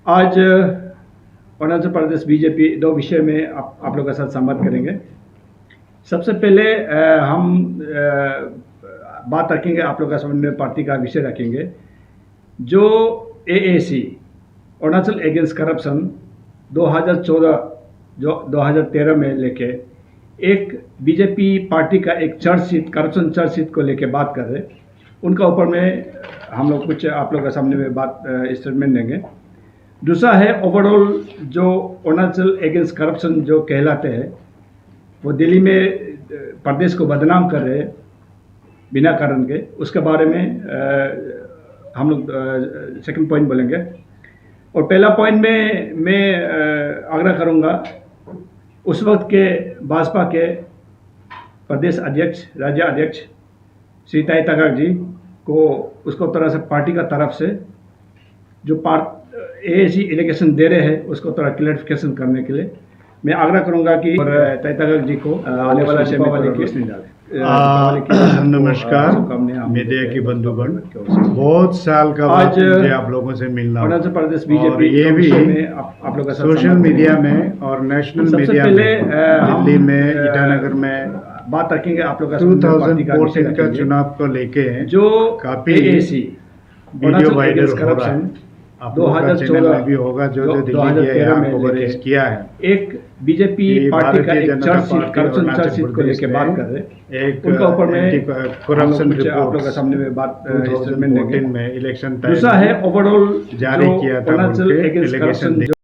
आज अरुणाचल प्रदेश बीजेपी दो विषय में आप लोगों के साथ संवाद करेंगे। सबसे पहले हम बात रखेंगे, आप लोगों के सामने पार्टी का विषय रखेंगे, जो AAC अरुणाचल अगेंस्ट करप्शन 2014 जो 2013 में लेके एक बीजेपी पार्टी का एक चार्जशीट, करप्शन चार्जशीट को लेके बात कर रहे, उनका ऊपर में हम लोग कुछ आप लोगों के सामने में बात स्टेटमेंट देंगे। दूसरा है ओवरऑल जो अरुणाचल अगेंस्ट करप्शन जो कहलाते हैं, वो दिल्ली में प्रदेश को बदनाम कर रहे बिना कारण के, उसके बारे में हम लोग सेकंड पॉइंट बोलेंगे। और पहला पॉइंट में मैं आग्रह करूंगा उस वक्त के भाजपा के प्रदेश अध्यक्ष, राज्य अध्यक्ष श्री ताई तगाक जी को उसको तरह से पार्टी का तरफ से जो AAC एलिगेशन दे रहे हैं उसको थोड़ा क्लैरिफिकेशन करने के लिए मैं आग्रह करूंगा कि ताई तगाक जी को आने वाला दीपावली केस नहीं डालें। नमस्कार मीडिया की बंधुगण, बहुत साल का बाद मुझे आप लोगों से मिलना, अरुणाचल प्रदेश बीजेपी ये भी आप लोगों का सोशल मीडिया में और नेशनल मीडिया में, दिल्ली में, ईटानगर में बात रखेंगे आप लोग 2014 का चुनाव को लेके जो काफी AAC वीडियो वायरल हो रहा है। आप लोगों का चैनल में भी होगा जो जो दिल्ली के यहाँ 2013 में कवरेज लेके किया है। एक बीजेपी कि पार्टी का भारतीय एक जनता chargesheet party corruption Arunachal chargesheet को प्रदेश लेके में बात कर रहे हैं। एक उनका ऊपर में करप्शन हम कुछ आप लोगों के रिपोर्ट सामने में बात स्टेटमेंट 2014 देंगे। में इलेक्शन दूसरा है ओवरऑल जारी किया था अरुणाचल उनके अगेंस्ट एलिगेशन करप्शन